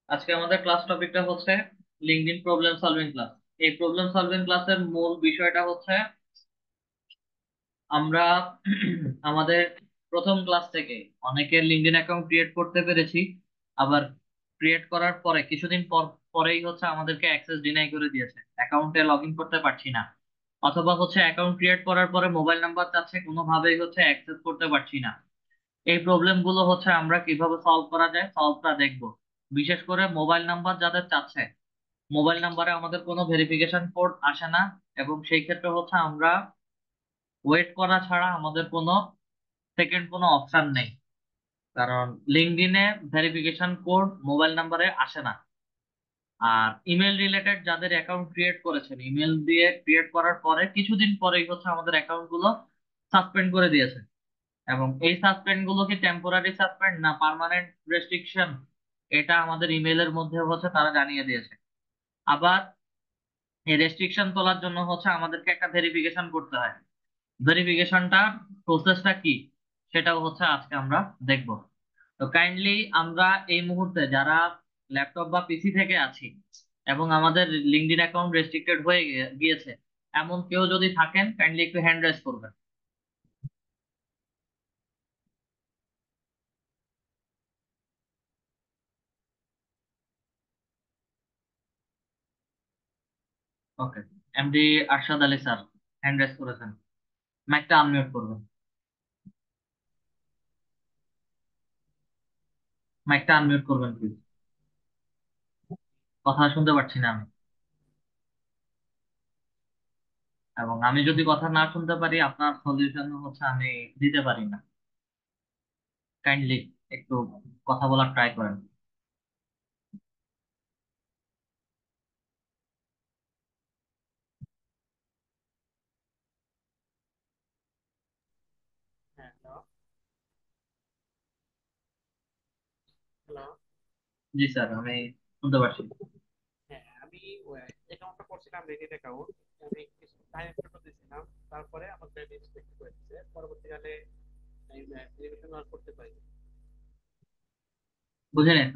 আজকে আমাদের ক্লাস টপিকটা হচ্ছে লিঙ্কডইন প্রবলেম সলভিং ক্লাস। এই প্রবলেম সলভিং ক্লাসের মূল বিষয়টা হচ্ছে আমরা আমাদের প্রথম ক্লাস থেকে অনেকের লিঙ্কডইন অ্যাকাউন্ট ক্রিয়েট করতে পেরেছি, আবার ক্রিয়েট করার পরে কিছুদিন পরেই হচ্ছে আমাদেরকে অ্যাক্সেস ডিনাই করে দিয়েছে, অ্যাকাউন্টে লগ ইন করতে পারছি না। অথবা হচ্ছে অ্যাকাউন্ট ক্রিয়েট করার পরে মোবাইল নাম্বার চাচ্ছে, কোনোভাবেই হচ্ছে অ্যাক্সেস করতে পারছি না। এই প্রবলেম গুলো হচ্ছে আমরা কিভাবে সলভ করা যায় সলভটা দেখব। বিশেষ করে মোবাইল নাম্বার যাদের চাচ্ছে, মোবাইল নাম্বারে আমাদের কোনো ভেরিফিকেশন কোড আসে না, এবং সেই ক্ষেত্রে হচ্ছে আমরা ওয়েট করা ছাড়া আমাদের কোনো সেকেন্ড কোনো অপশন নেই। কারণ লিঙ্কডইনে ভেরিফিকেশন কোড মোবাইল নাম্বারে আসে না। আর ইমেল রিলেটেড যাদের অ্যাকাউন্ট ক্রিয়েট করেছেন, ইমেল দিয়ে ক্রিয়েট করার পরে কিছুদিন পরেই হচ্ছে আমাদের অ্যাকাউন্ট গুলো সাসপেন্ড করে দিয়েছে। এবং এই সাসপেন্ড গুলো কি টেম্পোরারি সাসপেন্ড না পার্মানেন্ট রেস্ট্রিকশন, এটা আমাদের ইমেলের মধ্যে হচ্ছে তারা জানিয়ে দিয়েছে। আবার এই রেস্ট্রিকশন তোলার জন্য হচ্ছে আমাদেরকে একটা ভেরিফিকেশন করতে হয়। ভেরিফিকেশনটা প্রসেসটা কি সেটাও হচ্ছে আজকে আমরা দেখব। তো কাইন্ডলি আমরা এই মুহূর্তে যারা ল্যাপটপ বা পিসি থেকে আছি এবং আমাদের লিঙ্কডইন অ্যাকাউন্ট রেস্ট্রিক্টেড হয়ে গিয়েছে, এমন কেউ যদি থাকেন কাইন্ডলি একটু হ্যান্ড রেজ করবেন। Okay, MD Arshad Ali sir hand raise করেছেন, মাইকটা আনমিউট করবেন। মাইকটা আনমিউট করবেন প্লিজ, কথা শুনতে পাচ্ছি না আমি। এবং আমি যদি কথা না শুনতে পারি আপনার সলিউশন হচ্ছে আমি দিতে পারি না। কাইন্ডলি একটু কথা বলার ট্রাই করেন। হ্যাঁ, হ্যালো। হ্যালো। জি স্যার, আমি শুনতে পাচ্ছি। হ্যাঁ, আমি অ্যাকাউন্টটা করছিলাম রেডিট অ্যাকাউন্ট। আমি কিছু টাইম ফটো দিয়েছিলাম। তারপরে আমার ক্রেডিট চেক করেছে, পরবর্তীকালে আমি ভেরিফিকেশন আর করতে পারি। বুঝে নিন।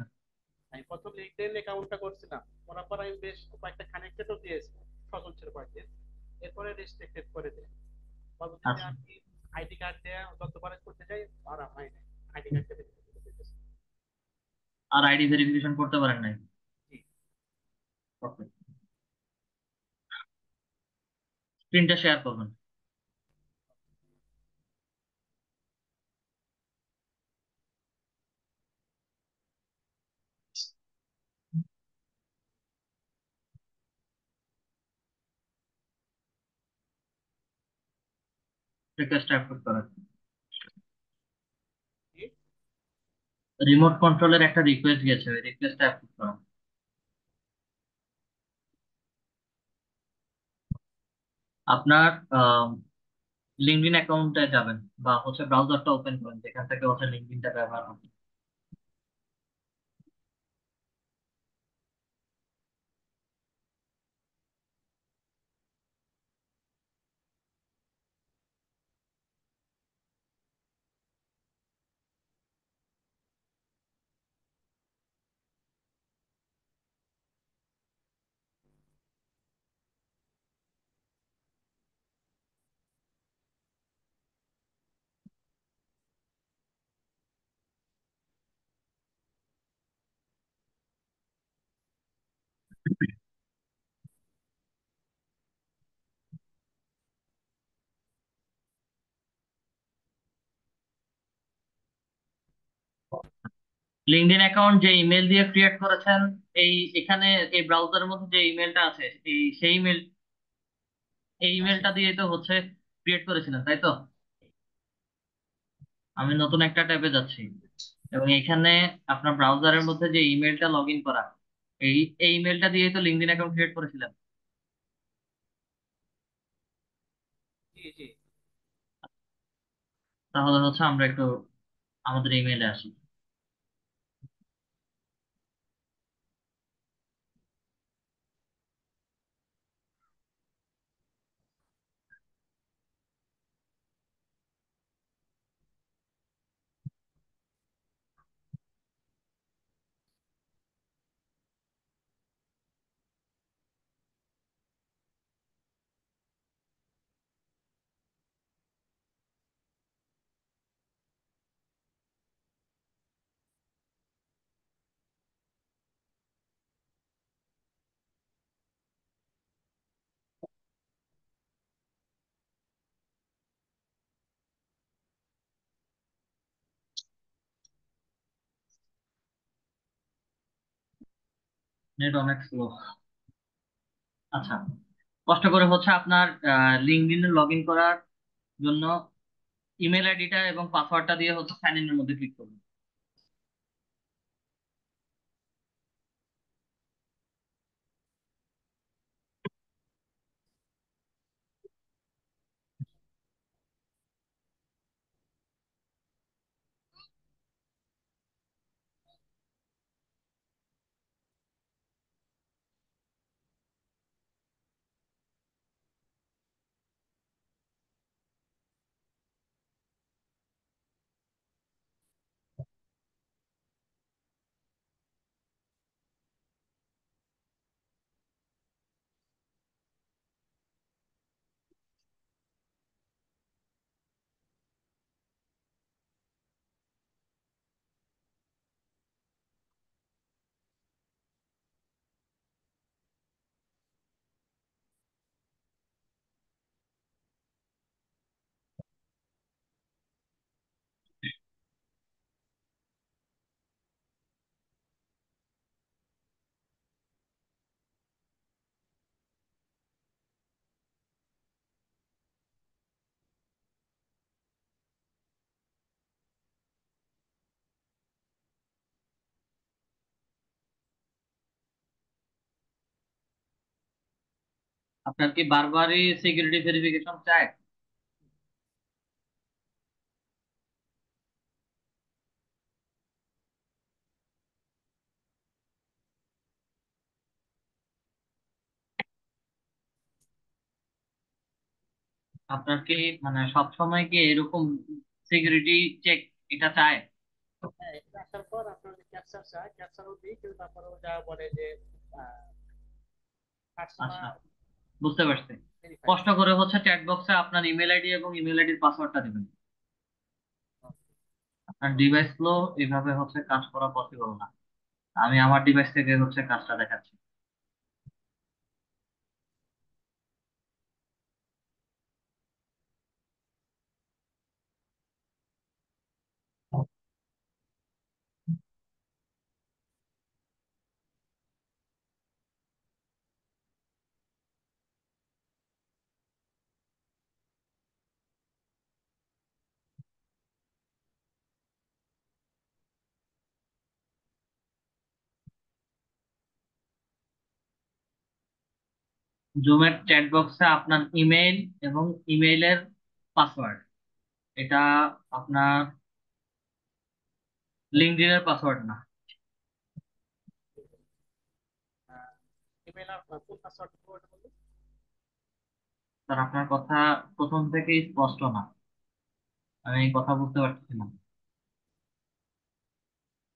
আমি প্রথম লিঙ্কডইন অ্যাকাউন্টটা করছিলাম, করার পর আমি বেশ কয়েকটা কানেক্টেডও দিয়েছি, সচল ছিল কয়েকদিন। এরপরে রেস্ট্রিক্টেড করে দেয়। পরবর্তীতে আচ্ছা, আমি আইডি কার্ড দিয়ে তথ্য প্রকাশ করতে চাই, আর হয় না। আইডি কার্ডটা ভেরিফিকেশন করতে দিতেছে। আর আইডি ভেরিফিকেশন করতে পারেন নাই? জি। ওকে, স্ক্রিনটা শেয়ার করবেন। রিকোয়েস্ট অ্যাকসেপ্ট করেন। জি। রিমোট কন্ট্রোলের একটা রিকোয়েস্ট গেছে, ওই রিকোয়েস্টটা অ্যাকসেপ্ট করেন। আপনার লিঙ্কডইন অ্যাকাউন্টে যাবেন, বা হচ্ছে ব্রাউজারটা ওপেন করেন যেখান থেকে হচ্ছে লিঙ্কডইনটা ব্যবহার হবে। লিঙ্কডইন অ্যাকাউন্ট যে ইমেল দিয়ে ক্রিয়েট করেছেন, এই এখানে এই ব্রাউজারের মধ্যে যে ইমেলটা আছে, সেই ইমেল, এই ইমেলটা দিয়ে তো হচ্ছে ক্রিয়েট করেছিলেন তাই তো? আমি নতুন একটা ট্যাবে যাচ্ছি, এবং এখানে আপনার ব্রাউজারের মধ্যে যে ইমেলটা লগ ইন করা, এই এই ইমেলটা দিয়ে তো লিঙ্কডইন অ্যাকাউন্ট ক্রিয়েট করেছিলেন। জি। জি। তাহলে হচ্ছে আমরা একটু আমাদের ইমেইলে আসি। নেট অনেক স্লো। আচ্ছা, কষ্ট করে হচ্ছে আপনার লিঙ্কডইনে লগ ইন করার জন্য ইমেল আইডিটা এবং পাসওয়ার্ডটা দিয়ে হচ্ছে সাইন ইন এর মধ্যে ক্লিক করুন। আপনার কি বারবারই সিকিউরিটি ভেরিফিকেশন চায়? আপনার কি মানে সব সময় কি এরকম সিকিউরিটি চেক এটা চায়? হ্যাঁ, এটা আসার পর আপনার ক্যাপচার চায়, ক্যাপচারও দিই, কিন্তু তারপরেও যা বলে যে আচ্ছা, পার্সোনাল বুঝতে পারছি। ভেরিফাই। কষ্ট করে হচ্ছে চ্যাট বক্সে আপনার ইমেল আইডি এবং ইমেল আইডির পাসওয়ার্ডটা দিবেন। আপনার ডিভাইস গুলো এইভাবে হচ্ছে কাজ করা পসিবল না। আমি আমার ডিভাইস থেকে হচ্ছে কাজটা দেখাচ্ছি। জুমের চ্যাট বক্সে আপনার ইমেইল এবং ইমেইলের পাসওয়ার্ড, এটা আপনার লিঙ্কডইনের পাসওয়ার্ড না। ইমেল আর ফুল পাসওয়ার্ড বলতে, স্যার আপনার কথা প্রথম থেকেই স্পষ্ট না, আমি এই কথা বুঝতে পারছি না।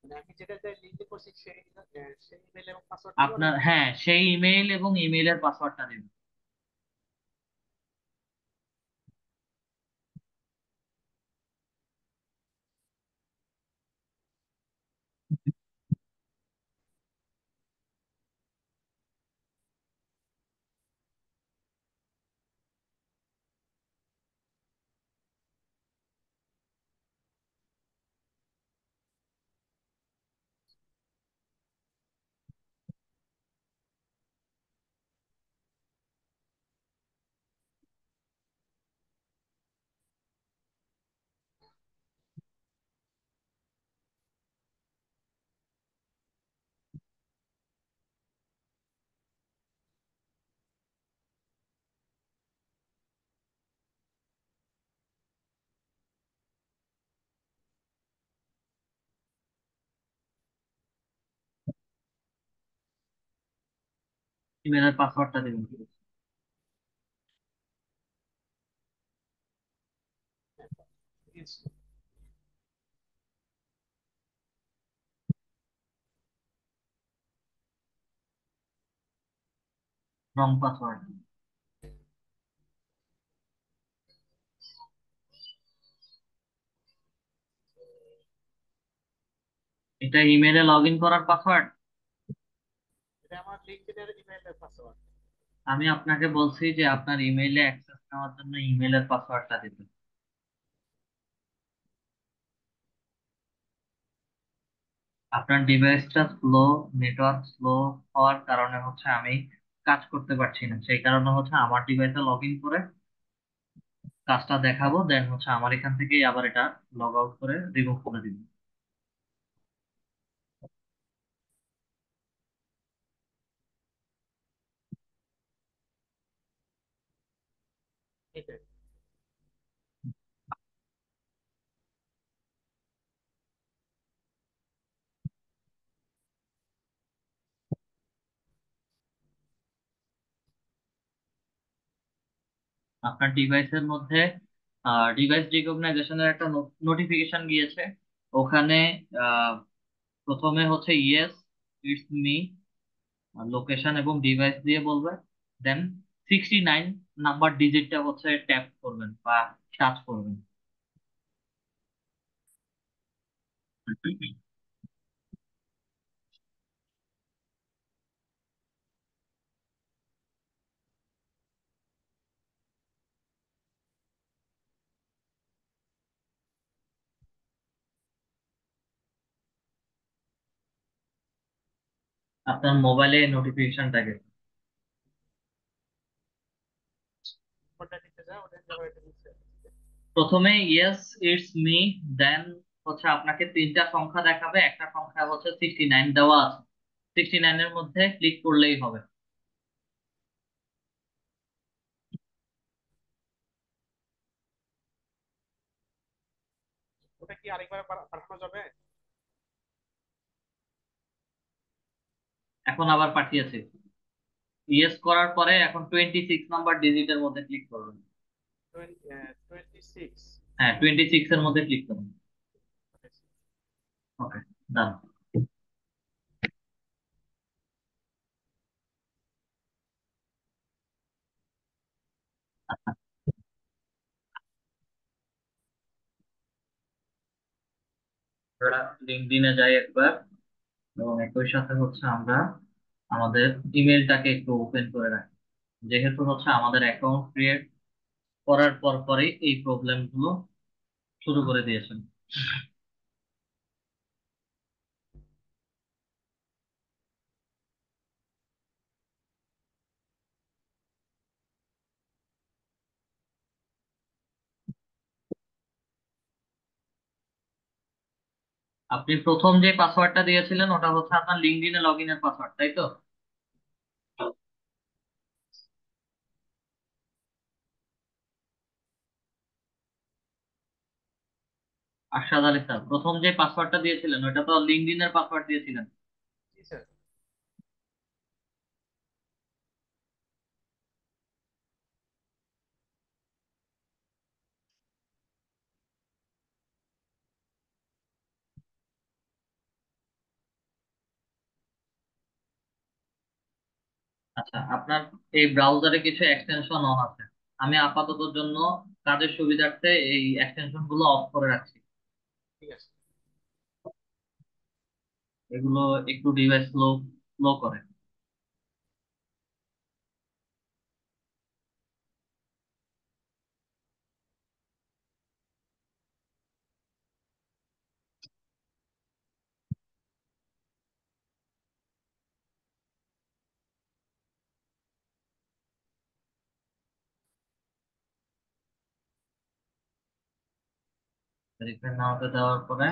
মানে আমি যেটাতে লিঙ্ক করছি সেই সেই ইমেল এবং পাসওয়ার্ড দিব আপনার, নাকি? হ্যাঁ, সেই ইমেইল এবং ইমেইলের পাসওয়ার্ডটা দিন। ইমেইলের পাসওয়ার্ডটা দিন। রং পাসওয়ার্ড। এটা ইমেইলে লগ ইন করার পাসওয়ার্ড। এটা আমার লিঙ্কডইনের ইমেলের পাসওয়ার্ড। আমি আপনাকে বলছি যে আপনার ইমেইলে অ্যাক্সেস নেওয়ার জন্য ইমেইলের পাসওয়ার্ডটা দিবেন। আপনার ডিভাইসটা স্লো, নেটওয়ার্ক স্লো হওয়ার কারণে হচ্ছে আমি কাজ করতে পারছি না। সেই কারণে হচ্ছে আমার ডিভাইসে লগ ইন করে কাজটা দেখাবো, দেন হচ্ছে আমার এখান থেকেই আবার এটা লগ আউট করে রিমুভ করে দিব। এটাই। আপনার ডিভাইসের মধ্যে ডিভাইস রিকগনাইজেশনের একটা নোটিফিকেশন গিয়েছে। ওখানে আহ, প্রথমে হচ্ছে ইয়েস ইটস মি, লোকেশন এবং ডিভাইস দিয়ে বলবে, দেন 69 নাম্বার ডিজিটটা হচ্ছে ট্যাপ করবেন বা টাচ করবেন। আপনার মোবাইলে নোটিফিকেশনটা গেছে। কোনটা নিতে যায় ওটা জায়গায় এটা নিচ্ছে। প্রথমে ইয়েস ইটস মি, দেন হচ্ছে আপনাকে তিনটা সংখ্যা দেখাবে, একটা সংখ্যা হচ্ছে 69 দেওয়া আছে, 69 এর মধ্যে ক্লিক করলেই হবে। ওটা কি আরেকবার পাঠানো যাবে? এখন আবার পাঠিয়েছি। ইয়েস করার পরে এখন 26 নাম্বার ডিজিটের মধ্যে ক্লিক করবেন। 26। হ্যাঁ, 26 এর মধ্যে ক্লিক করুন। ওকে, ডান। আমরা লিঙ্কডইনে যাই একবার, এবং একই সাথে হচ্ছে আমরা আমাদের ইমেলটাকে একটু ওপেন করে রাখি, যেহেতু হচ্ছে আমাদের অ্যাকাউন্ট ক্রিয়েট করার পর পরেই এই প্রবলেম গুলো শুরু করে দিয়েছেন। আপনি প্রথম যে পাসওয়ার্ডটা দিয়েছিলেন ওটা হচ্ছে আপনার লিঙ্কডইনে লগ ইনের পাসওয়ার্ড, তাই তো? আরশাদ আলী স্যার, প্রথম যে পাসওয়ার্ডটা দিয়েছিলেন ওটা তো লিঙ্কডইনের পাসওয়ার্ড দিয়েছিলেন। জি স্যার। আচ্ছা, আপনার এই ব্রাউজারে কিছু এক্সটেনশন অন আছে। আমি আপাতত জন্য কাজের সুবিধার্থে এই এক্সটেনশন গুলো অফ করে রাখছি। ঠিক আছে। এগুলো একটু ডিভাইস স্লো স্লো করে। ভেরিফাই নাওতে দেওয়ার পরে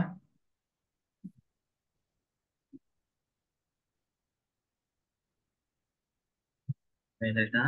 এটা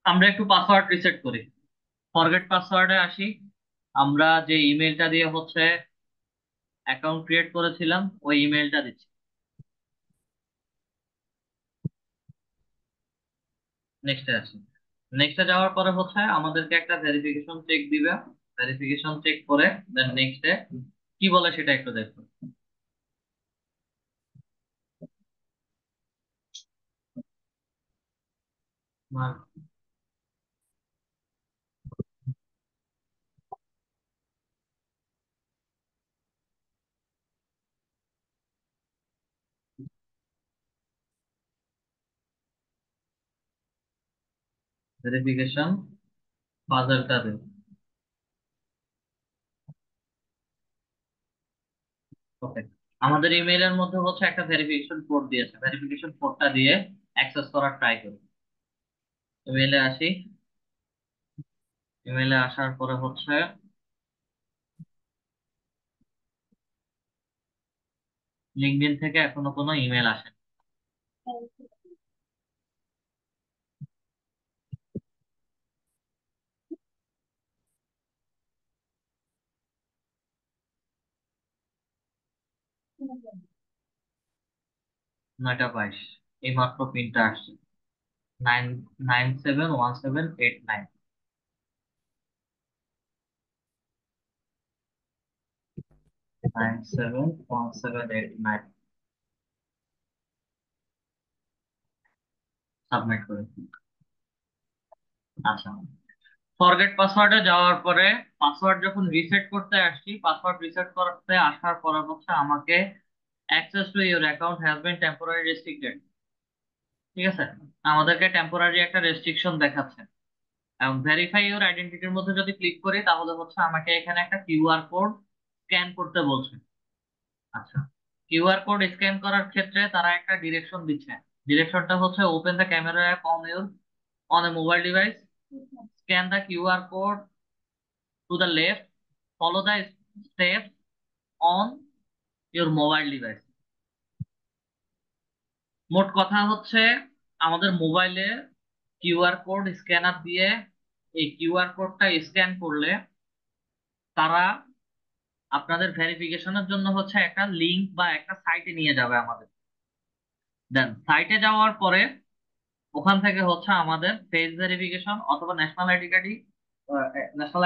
আমরা একটু পাসওয়ার্ড রিসেট করি। ফরগেট পাসওয়ার্ডে আসি। আমরা যে ইমেলটা দিয়ে হচ্ছে অ্যাকাউন্ট ক্রিয়েট করেছিলাম ওই ইমেলটা দিচ্ছি। নেক্সটে আসি। নেক্সটে যাওয়ার পরে হচ্ছে আমাদেরকে একটা ভেরিফিকেশন চেক দিবে। ভেরিফিকেশন চেক করে দেন নেক্সটে কি বলে সেটা একটু দেখো। ভেরিফিকেশন পাজলটা দেব। ওকে, আমাদের ইমেইলের মধ্যে হচ্ছে একটা ভেরিফিকেশন কোড দিয়েছে, ভেরিফিকেশন কোডটা দিয়ে অ্যাক্সেস করার ট্রাই করি। ইমেইলে আসি। ইমেইলে আসার পরে হচ্ছে লিঙ্কডইন থেকে এখনো কোনো ইমেল আসে। 9টা 22, এই মাত্র পিনটা আসছে। 9971789। 97178 9। সাবমিট করে। আচ্ছা, ফরগেট পাসওয়ার্ডে যাওয়ার পরে পাসওয়ার্ড যখন রিসেট করতে আসছি, পাসওয়ার্ড রিসেট করতে আসার পরে হচ্ছে আমাকে access to your account has been temporary restricted. ঠিক আছে, আমাদেরকে টেম্পোরারি একটা রেস্ট্রিকশন দেখাচ্ছে। এবং ভেরিফাই ইউর আইডেন্টিটির মধ্যে যদি ক্লিক করি তাহলে হচ্ছে আমাকে এখানে একটা কিউআর কোড স্ক্যান করতে বলছে। আচ্ছা, কিউআর কোড স্ক্যান করার ক্ষেত্রে তারা একটা ডিরেকশন দিচ্ছে। ডিরেকশনটা হচ্ছে open the camera app on a mobile device, scan the QR code to the left, follow the steps on your mobile device. মোট কথা হচ্ছে আমাদের মোবাইলে কিউআর কোড স্ক্যানার দিয়ে এই কিউআর কোডটা স্ক্যান করলে তারা আপনাদের ভেরিফিকেশনের জন্য হচ্ছে একটা লিংক বা একটা সাইটে নিয়ে যাবে আমাদের। দেন সাইটে যাওয়ার পরে ওখান থেকে হচ্ছে আমাদের ফেস ভেরিফিকেশন অথবা ন্যাশনাল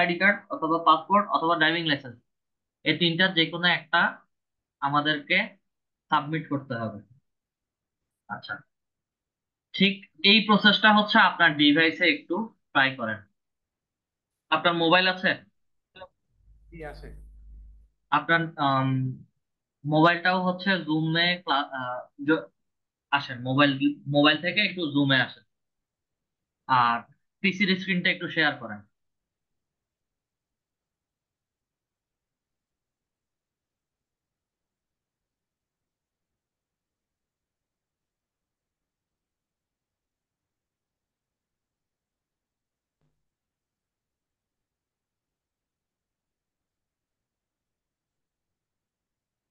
আইডি কার্ড অথবা পাসপোর্ট অথবা ড্রাইভিং লাইসেন্স, এই তিনটার যে কোনো একটা আমাদেরকে সাবমিট করতে হবে। আচ্ছা, ঠিক এই প্রসেসটা হচ্ছে আপনার ডিভাইসে একটু ট্রাই করেন। আপনার মোবাইল আছে? কি আসে? আপনার মোবাইলটাও হচ্ছে জুমে আসেন, মোবাইল মোবাইল থেকে একটু জুমে আসেন, আর পিসির স্ক্রিনটা একটু শেয়ার করেন।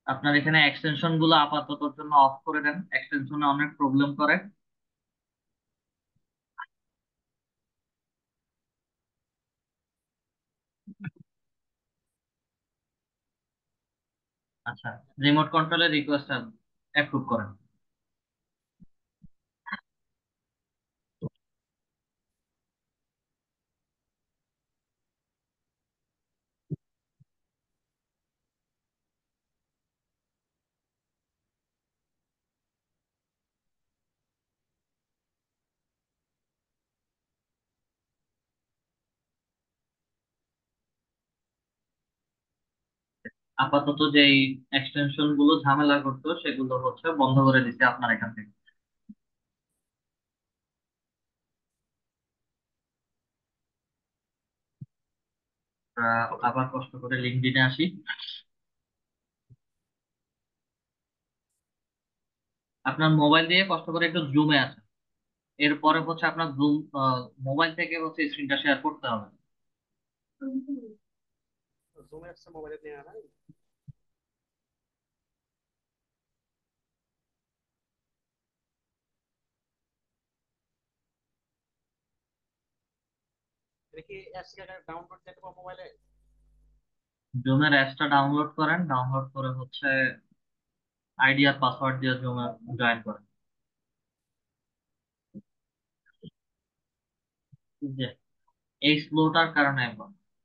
আপনার এখানে এক্সটেনশন গুলো আপাতত জন্য অফ করে দেন, এক্সটেনশনে অনেক প্রবলেম করে। আচ্ছা, রিমোট কন্ট্রোলের রিকোয়েস্ট অ্যাপ্রুভ করেন। আপাতত যে এক্সটেনশন গুলো ঝামেলা করতো সেগুলো হচ্ছে বন্ধ করে দিচ্ছে আপনার এখান থেকে। আবার কষ্ট করে লিঙ্কডইনে আসি। আপনার মোবাইল দিয়ে কষ্ট করে একটু জুমে আসেন, এরপরে হচ্ছে আপনার জুম মোবাইল থেকে হচ্ছে স্ক্রিনটা শেয়ার করতে হবে। জুম অ্যাপস মোবাইলে নেওয়া নাই? এটা কি অ্যাপস ডাউনলোড দিতে পারবো মোবাইলে? জুমের অ্যাপসটা ডাউনলোড করেন, ডাউনলোড করে হচ্ছে আইডি আর পাসওয়ার্ড দিয়ে জুমে জয়েন করেন। যে এই স্লোটার কারণে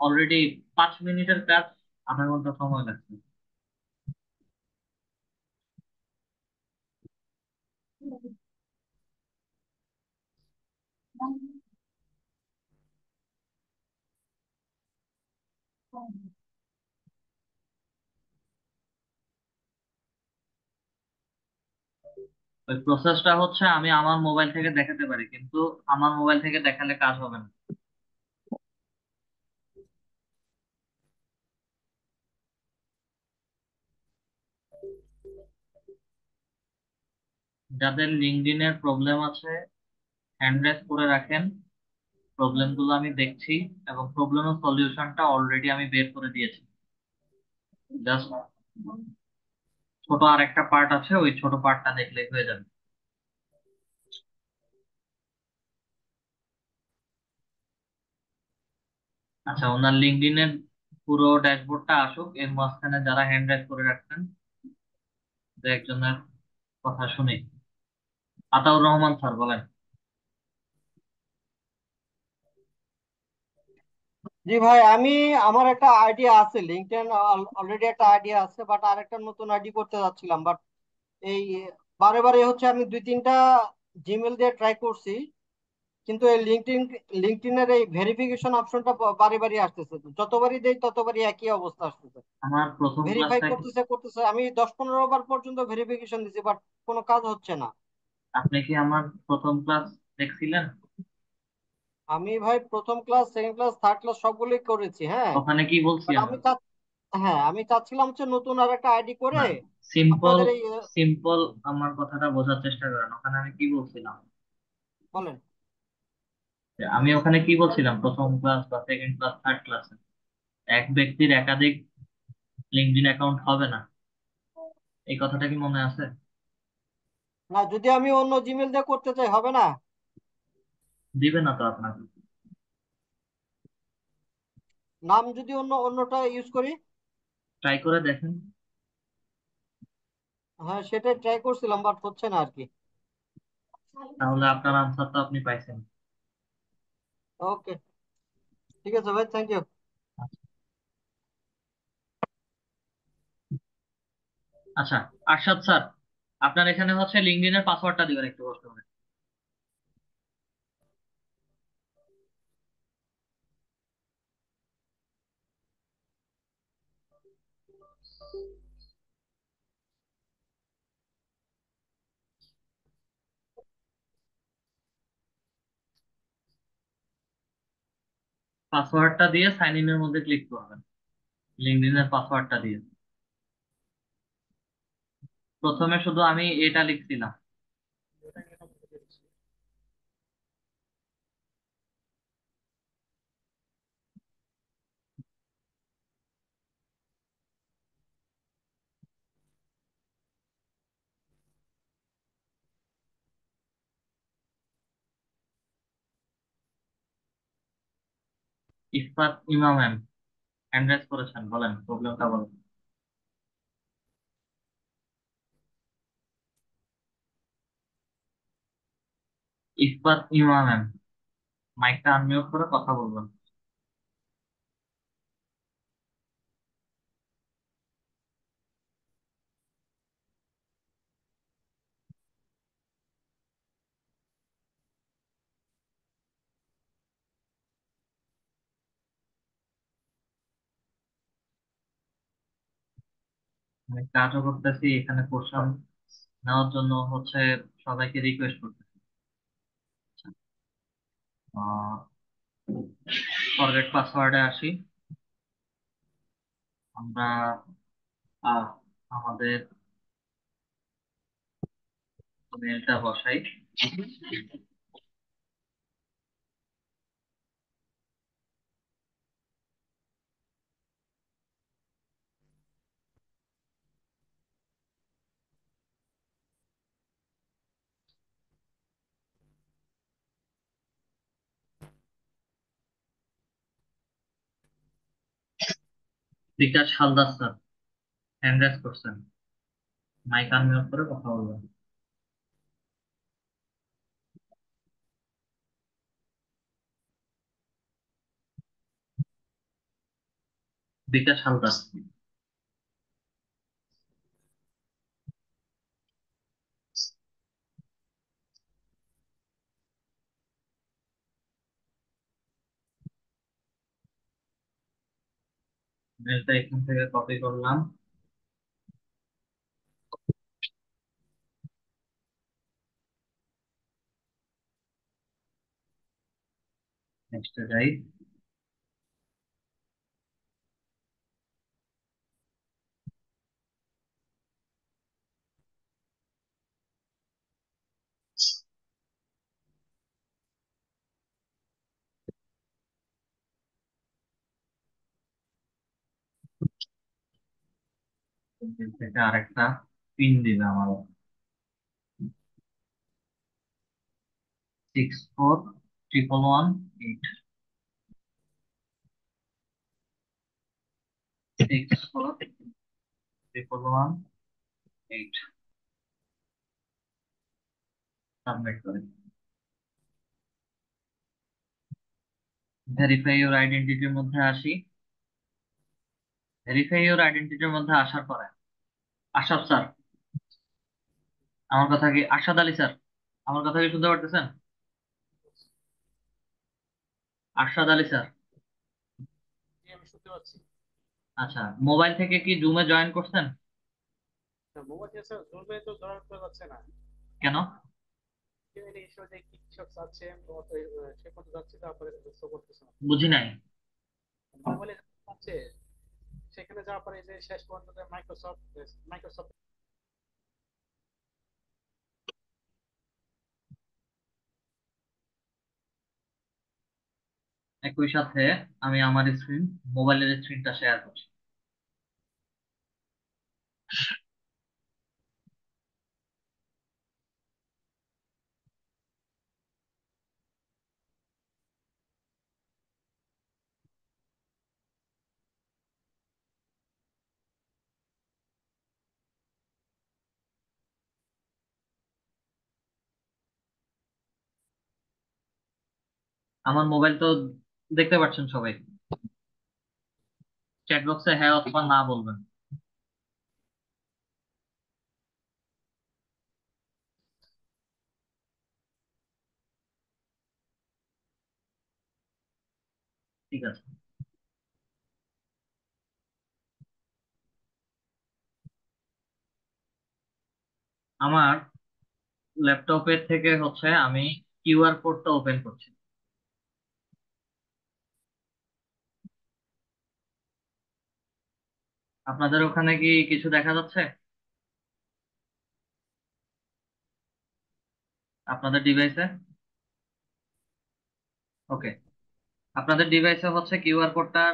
অলরেডি 5 মিনিটের কাজ 0.5 ঘন্টা সময় লাগছে। ওই প্রসেসটা হচ্ছে আমি আমার মোবাইল থেকে দেখাতে পারি, কিন্তু আমার মোবাইল থেকে দেখালে কাজ হবে না। যাদের লিঙ্কডইনের প্রবলেম আছে হ্যান্ড রেজ করে রাখেন, প্রবলেমগুলো আমি দেখছি এবং প্রবলেমের সলিউশনটা অলরেডি আমি বের করে দিয়েছি। জাস্ট ছোট আর একটা পার্ট আছে, ওই ছোট পার্টটা দেখলেই হয়ে যাবে। আচ্ছা, ওনার লিঙ্কডইনের পুরো ড্যাশবোর্ডটা আসুক, এর মাঝখানে যারা হ্যান্ড রাইজ করে রাখছেন দু একজনের কথা শুনি। আতাউর রহমান স্যার বলেন। জি ভাই, আমার একটা আইডিয়া আছে, লিঙ্কডইন অলরেডি একটা আইডিয়া আছে, বাট আরেকটা নতুন আইডি করতে যাচ্ছিলাম। বাট এই বারে বারে হচ্ছে আমি দুই তিনটা জিমেল দিয়ে ট্রাই করছি, কিন্তু এই লিঙ্কডইনের এই ভেরিফিকেশন অপশনটা বারে বারে আসতেছে, যতবারই দেই ততবারই একই অবস্থা আসতেছে। আমার প্রথম ভেরিফাই ক্লাসটা, করতেছে, আমি 10-15 বার পর্যন্ত ভেরিফিকেশন দিছি, বাট কোনো কাজ হচ্ছে না। আপনি কি আমার প্রথম ক্লাস দেখছিলেন? আমি ভাই প্রথম class, second class, third class সবগুলোই করেছি, হ্যাঁ। ওখানে কি বলছি বাট আমরা? হ্যাঁ, আমি চাচ্ছিলাম হচ্ছে নতুন আর একটা আইডি করে না, সিম্পল আপনাদের এই সিম্পল আমার কথাটা বোঝার চেষ্টা করেন। ওখানে আমি কি বলছিলাম? বলেন। যে আমি ওখানে কি বলছিলাম, প্রথম ক্লাস বা সেকেন্ড ক্লাস থার্ড ক্লাসে এক ব্যক্তির একাধিক লিঙ্কডইন অ্যাকাউন্ট হবে না, এই কথাটা কি মনে আছে? না, যদি আমি অন্য জিমেল দিয়ে করতে চাই হবে না? দিবে না তো আপনাকে। নাম যদি অন্যটা ইউজ করি? ট্রাই করে দেখেন। হ্যাঁ, সেটাই ট্রাই করছিলাম, বাট হচ্ছে না আর কি। তাহলে আপনার আনসার তো আপনি পাইছেন। ওকে, ঠিক আছে ভাই, থ্যাংক ইউ। আচ্ছা, আরশাদ স্যার, আপনার এখানে হচ্ছে লিঙ্কডইনের পাসওয়ার্ডটা দিবেন একটু কষ্ট করে। পাসওয়ার্ডটা দিয়ে সাইন ইন এর মধ্যে ক্লিক করবেন, লিঙ্কডইনের পাসওয়ার্ডটা দিয়ে। প্রথমে শুধু আমি এটা লিখছিলাম। ওটা নিয়ে কথা বলছি। ইফাত ইমাম ম্যাম হ্যান্ড রাইজ করেছেন, বলেন প্রবলেমটা বলেন। ইফাত ইমাম ম্যাম, মাইকটা আনমিউট করে কথা বলবেন। আমি কাজও করতেছি এখানে, কোশ্চেন নেওয়ার জন্য হচ্ছে সবাইকে রিকোয়েস্ট করতেছি। ফরগেট পাসওয়ার্ডে আসি আমরা। আহ, আমাদের মেলটা বসাই। বিকাশ হালদার স্যার হ্যান্ড রাইজ করছেন, মাইক আনমিউট করে কথা বলবেন। বিকাশ হালদার, মেলটা এখান থেকে কপি করলাম। নেক্সট যাই। এর থেকে আরেকটা পিন দিবে আমার। 641118। 641118। সাবমিট করে ভেরিফাই ইউর আইডেন্টিটির মধ্যে আসি। ভেরিফাই ইউর আইডেন্টিটির মধ্যে আসার পরে, আশরাফ স্যার, আমার কথা কি, আরশাদ আলী স্যার, আমার কথা কি শুনতে পারতেছেন? আরশাদ আলী স্যার। জি, আমি শুনতে পাচ্ছি। আচ্ছা, মোবাইল থেকে কি জুমে জয়েন করছেন? মোবাইল দিয়ে স্যার জুমে তো জয়েন করা যাচ্ছে না। কেন? এই হিসেবে যে কি কিছু চাচ্ছে সে পর্যন্ত যাচ্ছে, তারপরে শো করতেছে না। বুঝি নাই। মোবাইলে যাচ্ছে, সেখানে যাওয়ার পরে যে শেষ পর্যন্ত মাইক্রোসফট মাইক্রোসফট একই সাথে আমি আমার স্ক্রিন, মোবাইলের স্ক্রিনটা শেয়ার করছি। আমার মোবাইল তো দেখতে পাচ্ছেন সবাই। চ্যাট বক্সে হ্যাঁ অথবা না বলবেন। ঠিক আছে। আমার ল্যাপটপের থেকে হচ্ছে আমি কিউআর কোডটা ওপেন করছি। আপনাদের ওখানে কি কিছু দেখা যাচ্ছে? আপনাদের ডিভাইসে? ওকে। আপনাদের ডিভাইসে হচ্ছে কিউআর কোডটা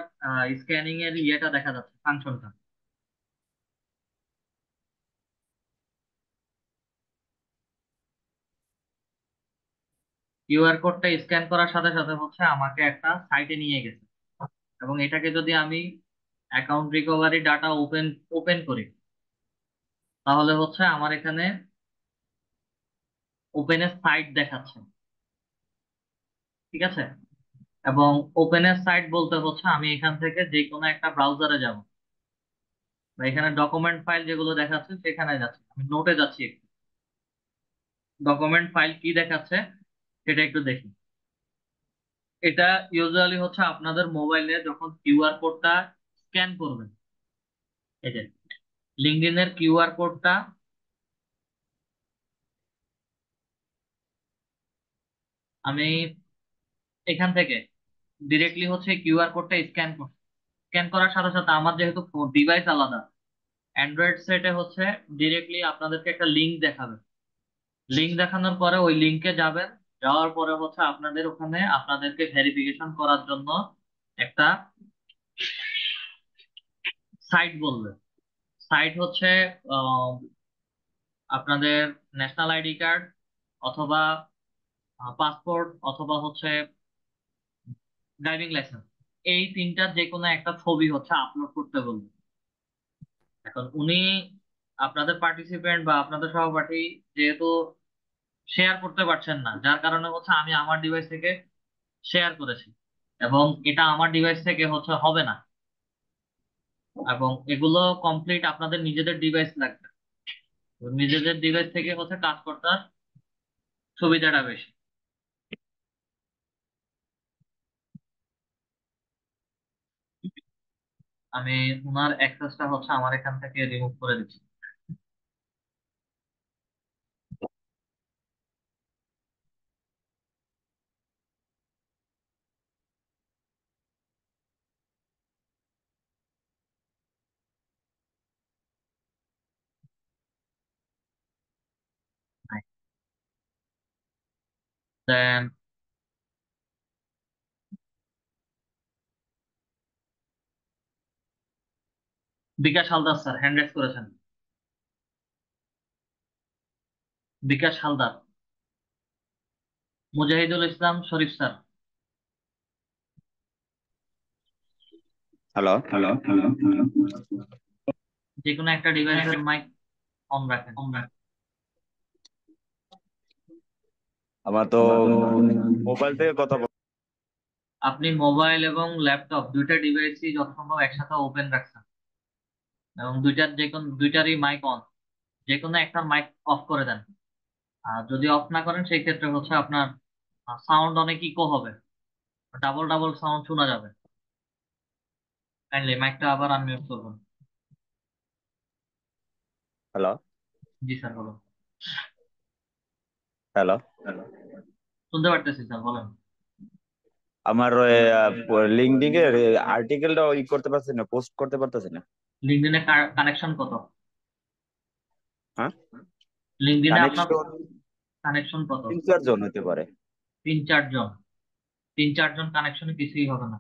স্ক্যানিং এর ইয়েটা দেখা যাচ্ছে, ফাংশনটা। কিউআর কোডটা স্ক্যান করার সাথে সাথে হচ্ছে আমাকে একটা সাইটে নিয়ে গেছে, এবং এটাকে যদি আমি account recovery data open open করি, তাহলে হচ্ছে আমার এখানে ওপেনের সাইট দেখাচ্ছে। ঠিক আছে। এবং ওপেনের সাইট বলতে হচ্ছে আমি এখান থেকে যে কোনো একটা ব্রাউজারে যাব, বা এখানে ডকুমেন্ট ফাইল যেগুলো দেখাচ্ছে সেখানে যাচ্ছি, আমি নোটে যাচ্ছি একটু। ডকুমেন্ট ফাইল কি দেখাচ্ছে সেটা একটু দেখি। এটা ইউজুয়ালি হচ্ছে আপনাদের মোবাইলে যখন কিউআর কোডটা স্ক্যান করবেন, এই যে লিঙ্কডইনের কিউআর কোডটা, আমি এখান থেকে ডিরেক্টলি হচ্ছে কিউআর কোডটা স্ক্যান করছি। স্ক্যান করার সাথে সাথে আমার যেহেতু ডিভাইস আলাদা, অ্যান্ড্রয়েড সেটে হচ্ছে ডিরেক্টলি আপনাদেরকে একটা লিঙ্ক দেখাবে। লিঙ্ক দেখানোর পরে ওই লিঙ্কে যাবেন। যাওয়ার পরে হচ্ছে আপনাদের ওখানে আপনাদেরকে ভেরিফিকেশন করার জন্য একটা সাইট বলবে। সাইট হচ্ছে আহ, আপনাদের ন্যাশনাল আইডি কার্ড, অথবা পাসপোর্ট, অথবা হচ্ছে ড্রাইভিং লাইসেন্স, এই তিনটার যে কোনো একটা ছবি হচ্ছে আপলোড করতে বলবে। এখন উনি আপনাদের পার্টিসিপেন্ট বা আপনাদের সহপাঠী যেহেতু শেয়ার করতে পারছেন না, যার কারণে হচ্ছে আমি আমার ডিভাইস থেকে শেয়ার করেছি, এবং এটা আমার ডিভাইস থেকে হচ্ছে হবে না। এবং এগুলো কমপ্লিট আপনাদের নিজেদের ডিভাইস লাগবে। তো নিজেদের ডিভাইস থেকে হচ্ছে কাজ করতে সুবিধাটা বেশি। আমি ওনার অ্যাক্সেসটা হচ্ছে আমার এখান থেকে রিমুভ করে দিচ্ছি। দেন বিকাশ হালদার স্যার হ্যান্ড রেজ করেছেন। বিকাশ হালদার। মুজাহিদুল ইসলাম শরীফ স্যার। হ্যালো। যে কোনো একটা ডিভাইসের মাইক অন রাখেন। আমার তো মোবাইল থেকে কথা আপনি মোবাইল এবং ল্যাপটপ দুইটা ডিভাইসই যথাসম্ভব একসাথে ওপেন রাখছেন এবং দুইটারই মাইক অন। যে কোনো একটা মাইক অফ করে দেন। আর যদি অফ না করেন সেই ক্ষেত্রে হচ্ছে আপনার সাউন্ড অনেক ইকো হবে, ডাবল ডাবল সাউন্ড শোনা যাবে। কাইন্ডলি মাইকটা আবার আনমিউট করবেন। হ্যালো। জি স্যার বলুন। হ্যালো। শুনতে পারতেছি স্যার, বলেন। আমার লিঙ্কডিন এর আর্টিকেলটা করতে পারছি না, পোস্ট করতে পারতেছি না। লিঙ্কডইনে কানেকশন কত? হ্যাঁ, লিঙ্কডইনে আপনার কানেকশন কানেকশন কত? 3-4 জন হতে পারে। 3-4 জন? 3-4 জন কানেকশনে কিছুই হবে না।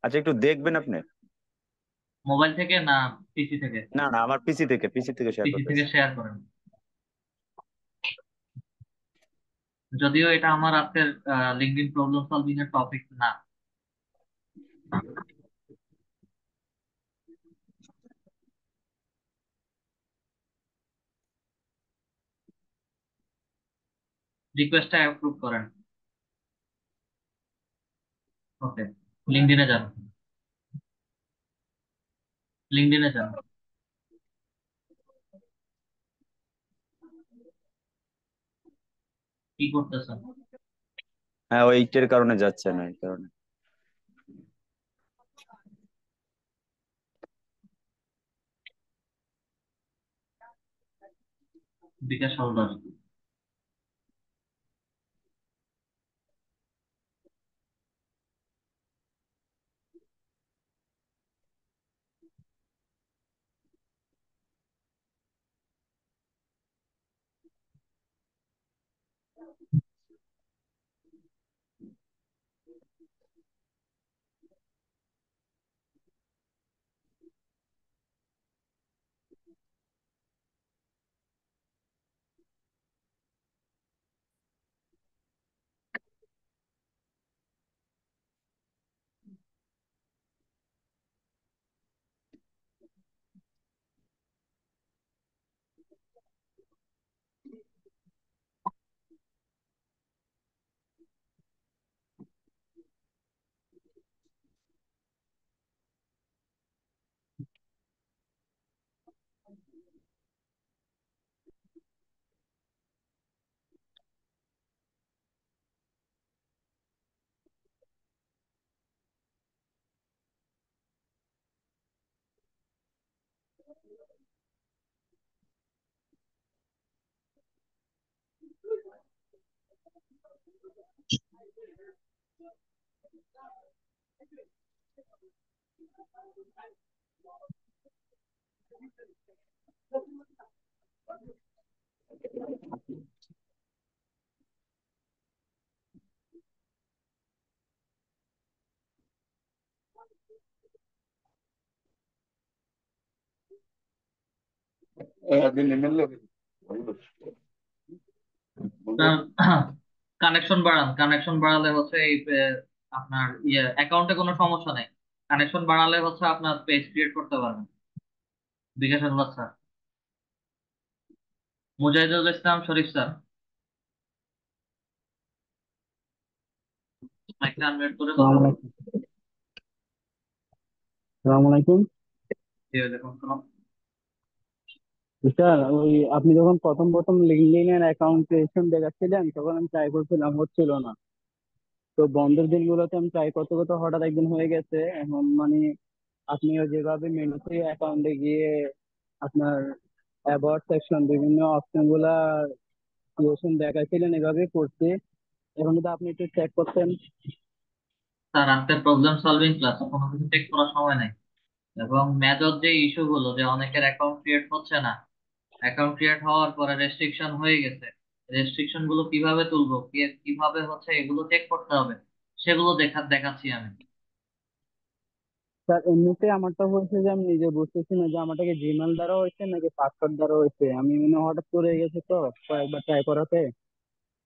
আচ্ছা, একটু দেখবেন আপনি। মোবাইল থেকে না পিসি থেকে? না না, আমার পিসি থেকে শেয়ার পিসি থেকে করতেছি। শেয়ার করেন। যদিও এটা আমার আজকের লিঙ্কডইন প্রবলেম সলভিং এর টপিক না। রিকোয়েস্টটা অ্যাপ্রুভ করেন। ওকে, লিঙ্কডইনে যান। লিঙ্কডইনে যান। কি করতেছেন? হ্যাঁ, ওইটার কারণে যাচ্ছে না, এই কারণে। বিকাশ হালদার। কানেকশন বাড়ান। কানেকশন বাড়ালে হচ্ছে এই আপনার অ্যাকাউন্টে কোনো সমস্যা নেই। কানেকশন বাড়ালে হচ্ছে আপনার পেজ ক্রিয়েট করতে পারবেন। বিকাশ হালদার স্যার। মুজাহিদুল ইসলাম শরীফ স্যার, মাইকটা আনমিউট করে কথা সালাম বলুন। আলাইকুম। সালাম আলাইকুম। দেখুন কোনো। স্যার, ওই আপনি যখন প্রথম প্রথম লিঙ্কডইনের অ্যাকাউন্ট ক্রিয়েশন দেখাচ্ছিলেন তখন আমি ট্রাই করছিলাম, হচ্ছিল না। তো বন্ধের দিনগুলোতে আমি ট্রাই করতে করতে হঠাৎ একদিন হয়ে গেছে। এখন মানে আপনিও যেভাবে মেনুতে অ্যাকাউন্টে গিয়ে আপনার অ্যাবাউট সেকশন বিভিন্ন অপশন গুলা ক্রিয়েশন দেখাচ্ছিলেন, এভাবে করছি। এখন যদি আপনি একটু চেক করতেন। স্যার আজকে প্রবলেম সলভিং ক্লাস, কোনো কিছু চেক করার সময় নাই। এবং মেজর যে ইস্যু গুলো যে অনেকের অ্যাকাউন্ট ক্রিয়েট হচ্ছে না, অ্যাকাউন্ট ক্রিয়েট হওয়ার পরে রেস্ট্রিকশন হয়ে গেছে, রেস্ট্রিকশন গুলো কিভাবে তুলবো, কিভাবে হচ্ছে এগুলো চেক করতে হবে, সেগুলো দেখাচ্ছি আমি। স্যার এমনিতে আমারটা হয়েছে যে আমি নিজে বুঝতেছি না যে আমারটাকে জিমেল দ্বারা হয়েছে নাকি পাসওয়ার্ড দ্বারা হয়েছে। আমি মানে হঠাৎ করে গেছে তো কয়েকবার ট্রাই করাতে।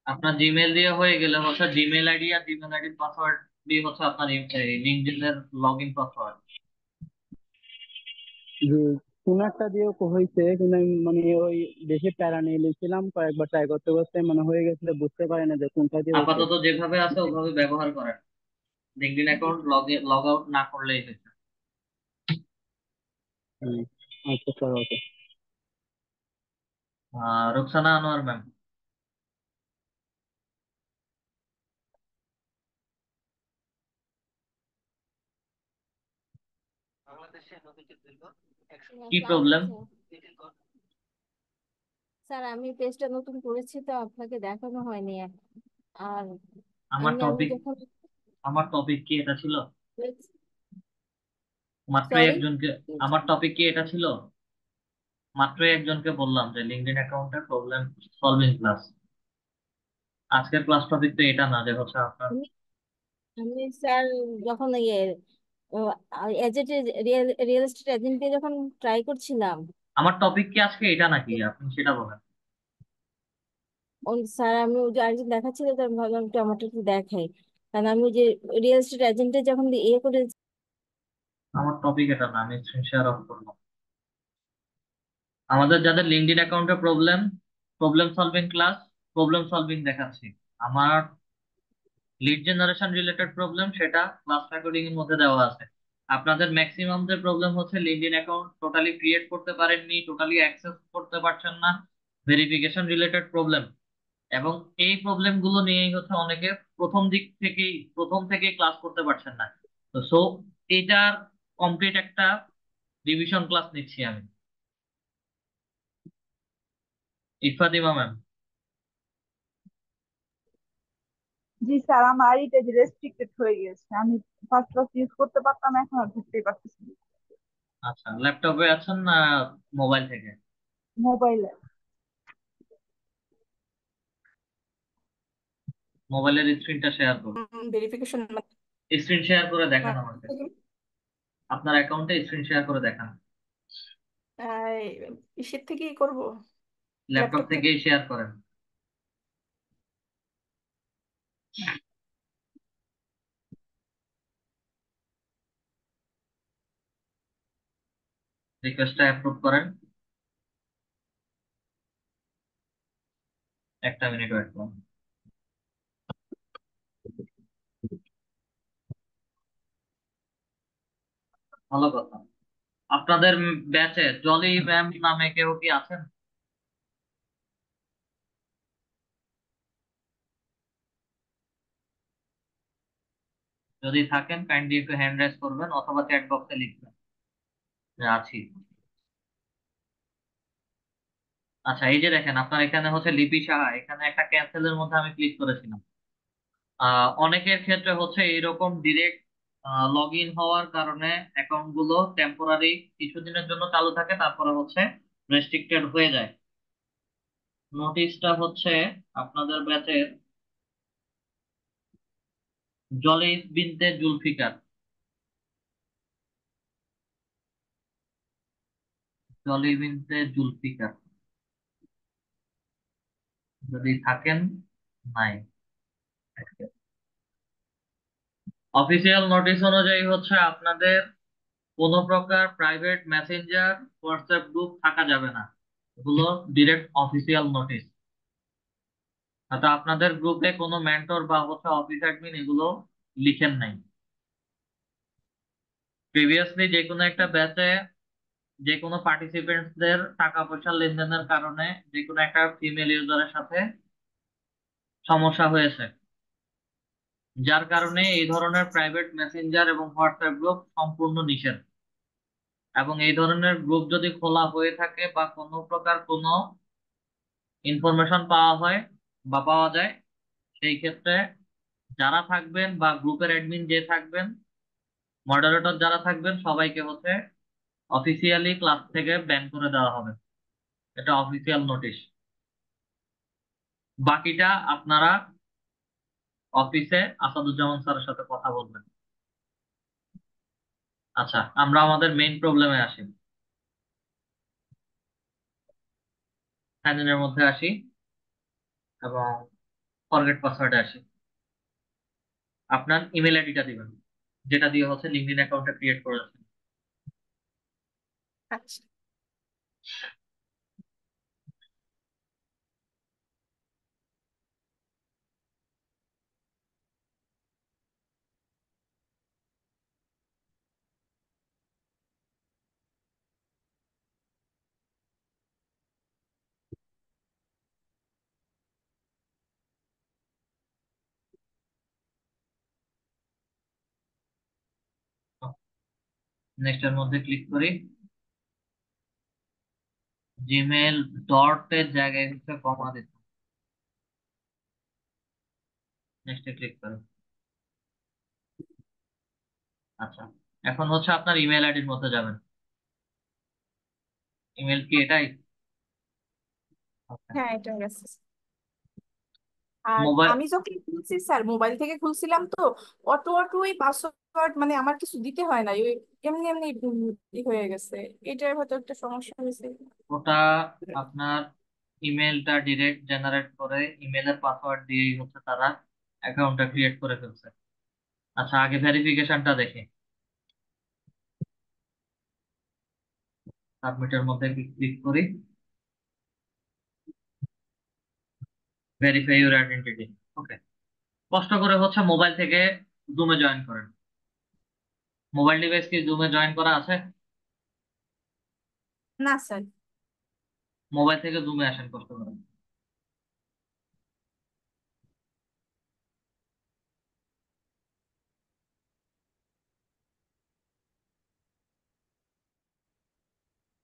আপনার জিমেল দিয়ে হয়ে গেলে হচ্ছে জিমেল আইডি আর জিমেল আইডির পাসওয়ার্ড দিয়ে হচ্ছে আপনার লিঙ্কডইনের লগ ইন পাসওয়ার্ড। যে কোনো একটা দিয়ে হয়েছে, কিন্তু আমি মানে ওই বেশি প্যারা নিয়ে লিখছিলাম, কয়েকবার ট্রাই করতে করতে মানে হয়ে গেছিল, বুঝতে পারি না যে কোনটা দিয়ে হয়েছে। আপাতত যেভাবে আছে ওভাবে ব্যবহার করেন, লিঙ্কডইন অ্যাকাউন্ট লগ আউট না করলেই হয়েছে। হুম, আচ্ছা স্যার, ওকে। রুকসানা আনোয়ার ম্যাম। কি আসসালামু প্রবলেম? আলাইকুম স্যার। আমি পেজটা নতুন করেছি তো আপনাকে দেখানো হয়নি। আর আমার এমনি আমি টপিক যখন আমার টপিক কি এটা ছিল? মাত্রই সরি, একজনকে আমার টপিক কি এটা ছিল? মাত্রই একজনকে বললাম যে লিঙ্কডইন অ্যাকাউন্টের প্রবলেম সলভিং ক্লাস। আজকের ক্লাস টপিক তো এটা না যে হচ্ছে আপনার। আমি আমি স্যার যখন agent real real estate agent দিয়ে যখন ট্রাই করছিলাম, আমার টপিক কি আজকে এটা নাকি, আপনি সেটা বলেন। ওই স্যার আমি ওই যে আরেকজন দেখাচ্ছিল তো আমি ভাবলাম একটু আমারটা একটু দেখাই। কারণ আমি ওই যে রিয়েল এস্টেট এজেন্টে যখন ইয়ে করে। আমার টপিক এটা না, আমি স্ক্রিন শেয়ার অফ করলাম। আমাদের যাদের লিঙ্কডইন অ্যাকাউন্টে problem, problem solving class, problem solving দেখাচ্ছি। আমার লিড জেনারেশন রিলেটেড প্রবলেম সেটা ক্লাস রেকর্ডিং এর মধ্যে দেওয়া আছে। আপনাদের ম্যাক্সিমাম যে প্রবলেম হচ্ছে লিঙ্কডইন অ্যাকাউন্ট টোটালি ক্রিয়েট করতে পারেননি, টোটালি অ্যাক্সেস করতে পারছেন না, ভেরিফিকেশন রিলেটেড প্রবলেম। এবং এই প্রবলেম গুলো নিয়েই হচ্ছে অনেকে প্রথম থেকেই ক্লাস করতে পারছেন না। তো এইটার কমপ্লিট একটা রিভিশন ক্লাস নিচ্ছি আমি। ইফাতিমা ম্যাম। জি স্যার, আমার আইডিটা যে রেস্ট্রিক্টেড হয়ে গেছে। আমি ফার্স্ট ফার্স্ট ইউজ করতে পারতাম, এখন আর ঢুকতেই পারতেছি না। আচ্ছা, ল্যাপটপে আছেন না মোবাইল থেকে? মোবাইলে। মোবাইলের স্ক্রিনটা শেয়ার করুন। ভেরিফিকেশন স্ক্রিন শেয়ার করে দেখান আমাকে, আপনার অ্যাকাউন্টে স্ক্রিন শেয়ার করে দেখান। ইসের থেকেই করব, ল্যাপটপ ল্যাপটপ থেকে। থেকেই শেয়ার করেন। রিকোয়েস্টটা অ্যাপ্রুভ করেন। একটা মিনিট ওয়েট করুন। ভালো কথা। আপনাদের ব্যাচে জলি ম্যাম নামে কেউ কি আছেন? যদি থাকেন কাইন্ডলি একটু হ্যান্ড রাইজ করবেন অথবা চ্যাট বক্সে লিখবেন যে আছি। আচ্ছা, এই যে দেখেন আপনার এখানে হচ্ছে লিপি সাহা, এখানে একটা ক্যান্সেলের মধ্যে আমি ক্লিক করেছিলাম। অনেকের ক্ষেত্রে হচ্ছে এরকম ডিরেক্ট লগ ইন হওয়ার কারণে অ্যাকাউন্ট গুলো টেম্পোরারি কিছুদিনের জন্য চালু থাকে, তারপরে হচ্ছে রেস্ট্রিক্টেড হয়ে যায়। নোটিশটা হচ্ছে আপনাদের ব্যাচের জলি বিনতে জুলফিকার, জলি বিনতে জুলফিকার যদি থাকেন। নাই। অফিসিয়াল নোটিশ অনুযায়ী হচ্ছে আপনাদের কোনো প্রকার প্রাইভেট মেসেঞ্জার, হোয়াটসঅ্যাপ গ্রুপ থাকা যাবে না। এগুলো ডিরেক্ট অফিসিয়াল নোটিশ। তো আপনাদের গ্রুপে কোনো মেন্টর বা হচ্ছে অফিস অ্যাডমিন এগুলো লিখেন নাই। প্রিভিয়াসলি যে কোনো একটা ব্যাচে যে কোনো পার্টিসিপেন্টসদের টাকা পয়সা লেনদেনের কারণে যে কোনো একটা ফিমেল ইউজারের সাথে সমস্যা হয়েছে, যার কারণে এই ধরনের প্রাইভেট মেসেঞ্জার এবং হোয়াটসঅ্যাপ গ্রুপ সম্পূর্ণ নিষেধ। এবং এই ধরনের গ্রুপ যদি খোলা হয়ে থাকে বা কোনো প্রকার কোনো ইনফরমেশন পাওয়া হয় বা পাওয়া যায়, সেই ক্ষেত্রে যারা থাকবেন বা গ্রুপের অ্যাডমিন যে থাকবেন, মডারেটর যারা থাকবেন, সবাইকে হচ্ছে অফিসিয়ালি ক্লাস থেকে ব্যান করে দেওয়া হবে। এটা অফিসিয়াল নোটিশ। বাকিটা আপনারা অফিসে আসাদুজ্জামান স্যারের সাথে কথা বলবেন। আচ্ছা, আমরা আমাদের মেইন প্রবলেমে আসি, সাইন ইনের মধ্যে আসি এবং ফরগেট পাসওয়ার্ডে আসি। আপনার ইমেল আইডিটা দিবেন যেটা দিয়ে হচ্ছে লিঙ্কডইন অ্যাকাউন্টটা ক্রিয়েট করেছেন। আচ্ছা, নেক্সট এর মধ্যে ক্লিক করি, জিমেল ডট এর জায়গায় হচ্ছে কমা দিতে, নেক্সট এ ক্লিক করি। আচ্ছা, এখন হচ্ছে আপনার ইমেল আইডির মধ্যে যাবেন। ইমেল কি এটাই? হ্যাঁ এটা গেছে। আর মোবাইল আমি যখন খুলছি স্যার, মোবাইল থেকে খুলছিলাম তো, অটো অটো ওই পাসওয়ার্ড মানে আমার কিছু দিতে হয় না, ওই এমনি এমনি হয়ে গেছে। এটার হয়তো একটা সমস্যা হয়েছে। ওটা আপনার ইমেলটা ডিরেক্ট জেনারেট করে ইমেলের পাসওয়ার্ড দিয়েই হচ্ছে তারা অ্যাকাউন্টটা ক্রিয়েট করে ফেলছে। আচ্ছা, আগে ভেরিফিকেশনটা দেখি। সাবমিটের মধ্যে ক্লিক করি, ভেরিফাই ইউর আইডেন্টিটি। ওকে, কষ্ট করে হচ্ছে মোবাইল থেকে জুমে জয়েন করেন। মোবাইল ডিভাইস কি জুমে জয়েন করা আছে? না স্যার। মোবাইল থেকে জুমে আসেন কষ্ট করে।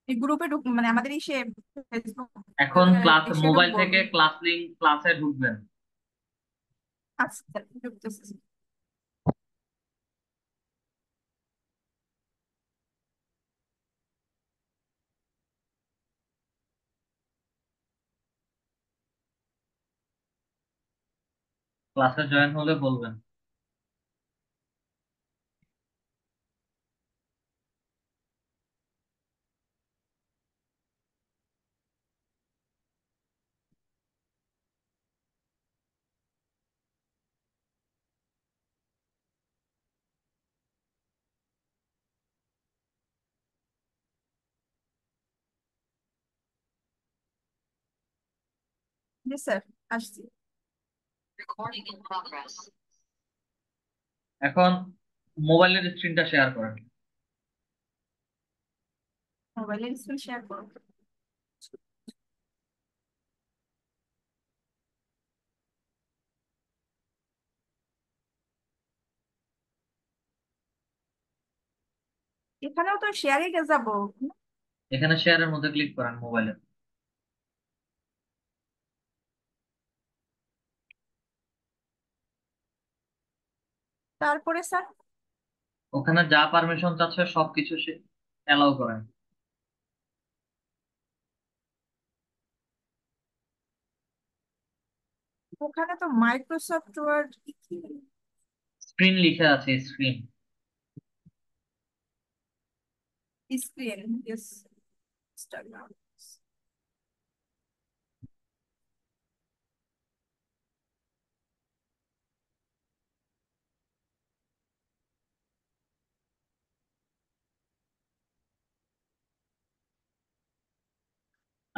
এই গ্রুপে মানে আমাদের এই সে ফেসবুক এখন ক্লাস, এসে মোবাইল ঢুকবো। থেকে ক্লাস লিংক ক্লাসে ঢুকবেন। আচ্ছা স্যার, ঢুকতেছি। ক্লাসে জয়েন হলে বলবেন। জি স্যার, আসছি। এখন মোবাইলের স্ক্রিনটা শেয়ার করেন। মোবাইলের স্ক্রিন শেয়ার করো। এখানেও তো শেয়ারে যাবো। এখানে শেয়ারের মধ্যে ক্লিক করেন মোবাইলে। তারপরে স্যার? ওখানে যা পারমিশন চাচ্ছে সবকিছু অ্যালাউ করেন। ওখানে তো মাইক্রোসফট ওয়ার্ড স্ক্রিন লিখে আছে, স্ক্রিন। Screen, yes, Instagram.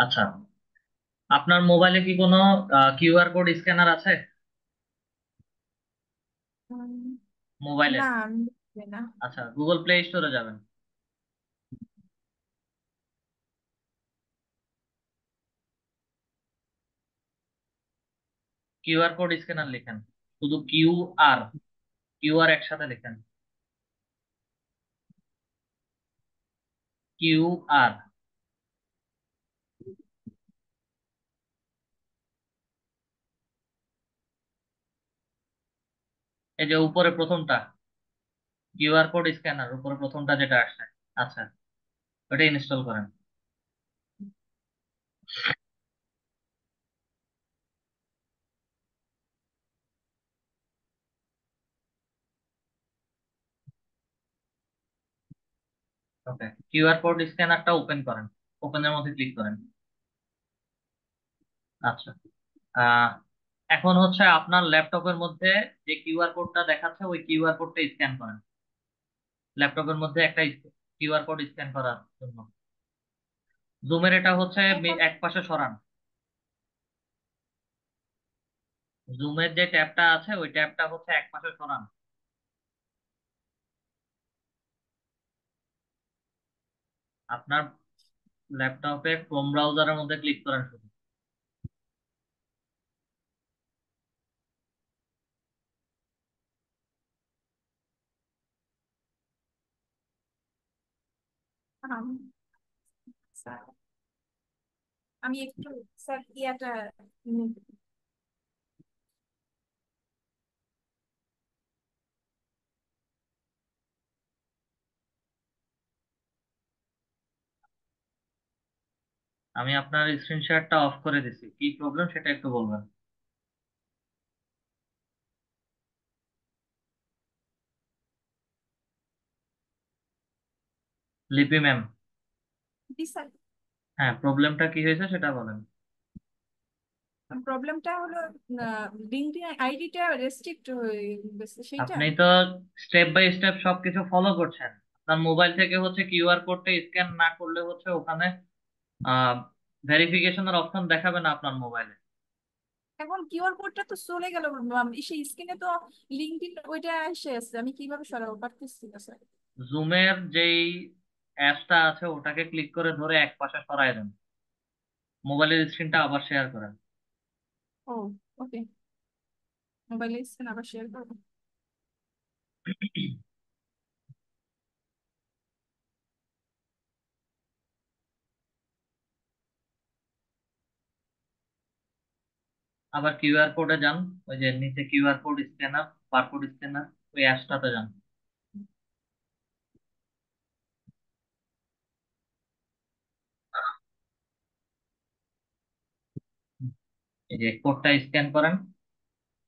আচ্ছা, আপনার মোবাইলে কি কোনো কিউআর কোড স্ক্যানার আছে? মোবাইলে? না, আমি বুঝি না। আচ্ছা, গুগল প্লে স্টোরে যাবেন। কিউআর কোড স্ক্যানার লিখেন, শুধু কিউআর, কিউআর একসাথে লিখেন, কিউআর। এই যে উপরে প্রথমটা, কিউআর কোড স্ক্যানার, উপরে প্রথমটা যেটা আসছে। আচ্ছা, ওটা ইনস্টল করেন। আচ্ছা, ওকে, কিউআর কোড স্ক্যানারটা ওপেন করেন, ওপেনের মধ্যে ক্লিক করেন। আচ্ছা, আহ এখন হচ্ছে আপনার ল্যাপটপের মধ্যে যে কিউআর কোডটা দেখাচ্ছে ওই কিউআর কোডটা স্ক্যান করেন। ল্যাপটপের মধ্যে একটা কিউআর কোড স্ক্যান করার জন্য জুমের এটা হচ্ছে এখন এক পাশে সরান। জুমের যে ট্যাবটা আছে ওই ট্যাবটা হচ্ছে এক পাশে সরান। আপনার ল্যাপটপে ক্রোম ব্রাউজারের মধ্যে ক্লিক করেন শুধু। আম- স্যার, আমি একটু স্যার ইয়াটা উম, আমি আপনার স্ক্রিন শেয়ারটা অফ করে দিছি, কি প্রবলেম সেটা একটু বলবেন। লিপি ম্যাম, জি স্যার। হ্যাঁ প্রবলেমটা কি হয়েছে সেটা বলেন। প্রবলেমটা হলো লিঙ্কডইন আইডিটা রেস্ট্রিক্ট হয়ে গেছে সেইটা। আপনি তো স্টেপ বাই স্টেপ সবকিছু ফলো করছেন, আপনার মোবাইল থেকে হচ্ছে কিউআর কোডটা স্ক্যান না করলে হচ্ছে ওখানে ভেরিফিকেশনের অপশন দেখাবে না আপনার মোবাইলে। এখন কিউআর কোডটা তো চলে গেল, সেই স্ক্রিনে তো লিঙ্কডইন ওইটা এসে আছে, আমি কিভাবে সরাবো পারতেছি না স্যার। জুমের যেই অ্যাপসটা আছে ওটাকে ক্লিক করে ধরে এক পাশে সরায় দেন, মোবাইলের স্ক্রিনটা আবার শেয়ার করেন। ও, ওকে, মোবাইলে স্ক্রিন আবার শেয়ার করবো। আবার কিউআর কোডে যান, ওই যে নিচে QR code scanner, barcode scanner, ওই অ্যাপসটাতে যান। এই যে কোডটা স্ক্যান করেন।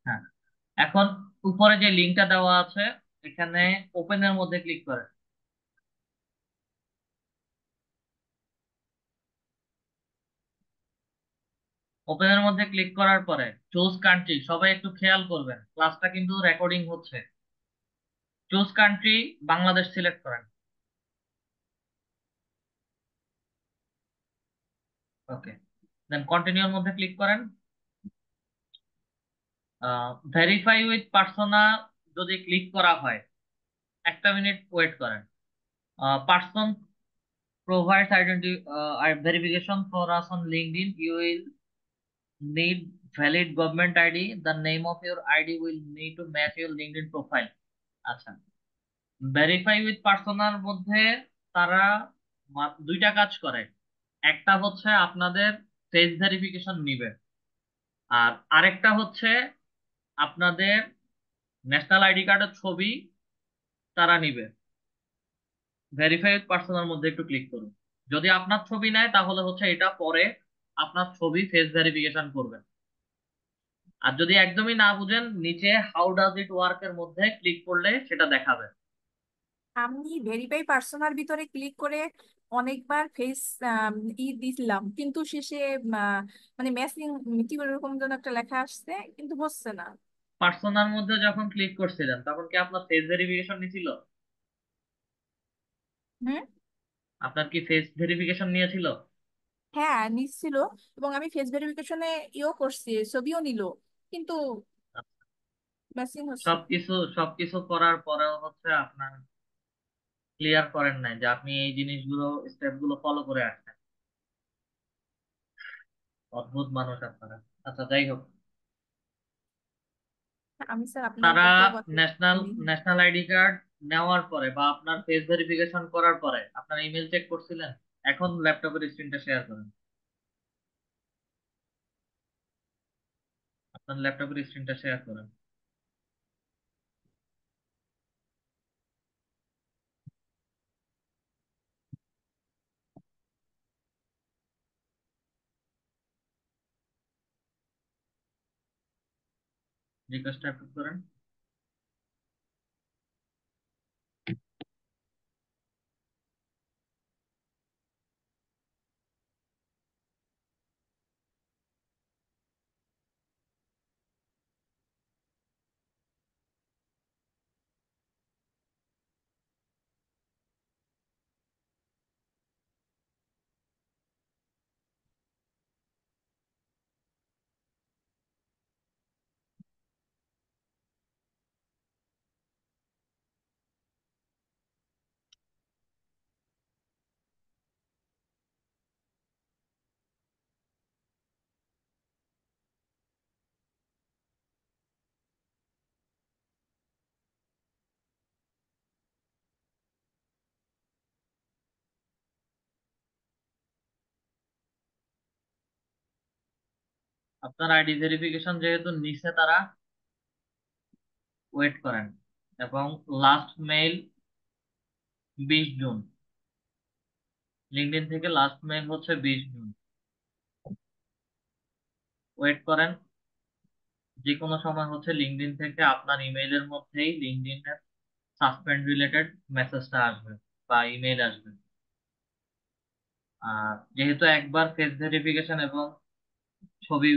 হ্যাঁ, এখন উপরে যে লিঙ্কটা দেওয়া আছে এখানে ওপেনের মধ্যে ক্লিক করেন। ওপেনের মধ্যে ক্লিক করার পরে চুজ কান্ট্রি, সবাই একটু খেয়াল করবেন ক্লাসটা কিন্তু রেকর্ডিং হচ্ছে। চুজ কান্ট্রি বাংলাদেশ সিলেক্ট করেন। ওকে, দেন কন্টিনিউর মধ্যে ক্লিক করেন। ভেরিফাই উইথ পার্সোনা যদি ক্লিক করা হয় 1 মিনিট ওয়েট করেন। Person provides verification for us on LinkedIn. You will need valid government ID. The name of your ID will need to match your LinkedIn profile. আচ্ছা, verify with পার্সোনার মধ্যে তারা দুইটা কাজ করে। একটা হচ্ছে আপনাদের ফেস ভেরিফিকেশন নিবে, আর আরেকটা হচ্ছে আপনাদের ন্যাশনাল আইডি কার্ডের ছবি তারা নিবে। ভেরিফাই উইথ পার্সোনার মধ্যে একটু ক্লিক করুন। যদি আপনার ছবি নেয় তাহলে হচ্ছে এটা পরে আপনার ছবি ফেস ভেরিফিকেশন করবে। আর যদি একদমই না বুঝেন নিচে হাউ ডাজ ইট ওয়ার্ক এর মধ্যে ক্লিক করলে সেটা দেখাবে। আমি ভেরিফাই পার্সোনার ভিতরে ক্লিক করে অনেকবার ফেস দিলাম, কিন্তু শেষে মানে ম্যাচিং কি বলে এরকম যেন একটা লেখা আসছে, কিন্তু হচ্ছে না। পার্সোনার মধ্যে যখন ক্লিক করছিলেন তখন কি আপনার ফেস ভেরিফিকেশন নিছিল? হুম। আপনার কি ফেস ভেরিফিকেশন নিয়েছিল? হ্যাঁ, নিচ্ছিল, এবং আমি ফেস ভেরিফিকেশনে ইও করছি, ছবিও নিল, কিন্তু ম্যাচিং হচ্ছে না। সবকিছু করার পরেও হচ্ছে আপনার ক্লিয়ার করেন নাই যে আপনি এই জিনিসগুলো স্টেপ গুলো ফলো করে আসছেন। অদ্ভুত মানুষ আপনারা। আচ্ছা যাই হোক, আমি স্যার আপনার তারা দেখেও কথা ন্যাশনাল বলিনি। ন্যাশনাল আইডি কার্ড নেওয়ার পরে বা আপনার ফেস ভেরিফিকেশন করার পরে আপনার ইমেল চেক করছিলেন। এখন ল্যাপটপের স্ক্রিনটা শেয়ার করেন, আপনার ল্যাপটপের স্ক্রিনটা শেয়ার করেন। রিকোয়েস্ট অ্যাপ্রুভ করেন। আপনার আইডি ভেরিফিকেশন যেহেতু নিছে তারা, ওয়েট করেন। এবং লাস্ট মেইল 20 জুন, লিঙ্কডইন থেকে লাস্ট মেইল হচ্ছে 20 জুন। ওয়েট করেন, যে কোনো সময় হচ্ছে লিঙ্কডইন থেকে আপনার ইমেইলের মধ্যেই লিঙ্কডইনের সাসপেন্ড রিলেটেড মেসেজটা আসবে বা ইমেইল আসবে। আর যেহেতু একবার ফেস ভেরিফিকেশন এবং ছবি,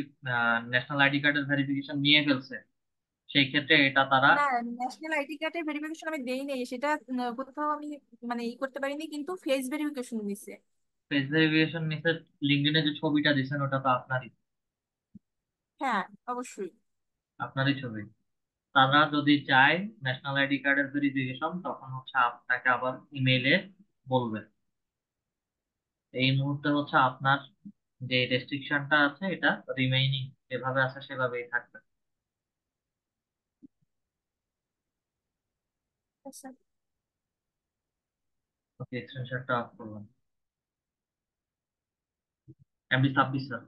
ন্যাশনাল আইডি কার্ডের ভেরিফিকেশন নিয়ে ফেলছে, সেই ক্ষেত্রে এটা তারা না, ন্যাশনাল আইডি কার্ডের ভেরিফিকেশন আমি দেই নাই, সেটা কোথাও আমি মানে করতে পারিনি, কিন্তু ফেস ভেরিফিকেশন দিছে। ফেস ভেরিফিকেশন নিতে লিঙ্কডইনে যে ছবিটা দিচ্ছেন ওটা তো আপনারই, হ্যাঁ, অবশ্যই। আপনারই ছবি। তারা যদি চায় ন্যাশনাল আইডি কার্ডের ভেরিফিকেশন, তখন হচ্ছে আপনাকে আবার ইমেইলে বলবে। এই মুহূর্তে হচ্ছে আপনার যে রেস্ট্রিকশনটা আছে এটা রিমেইনিং যেভাবে আছে সেভাবেই থাকবে। আচ্ছা। ওকে, স্ক্রিনশটটা অফ করবেন। MD 26 sir.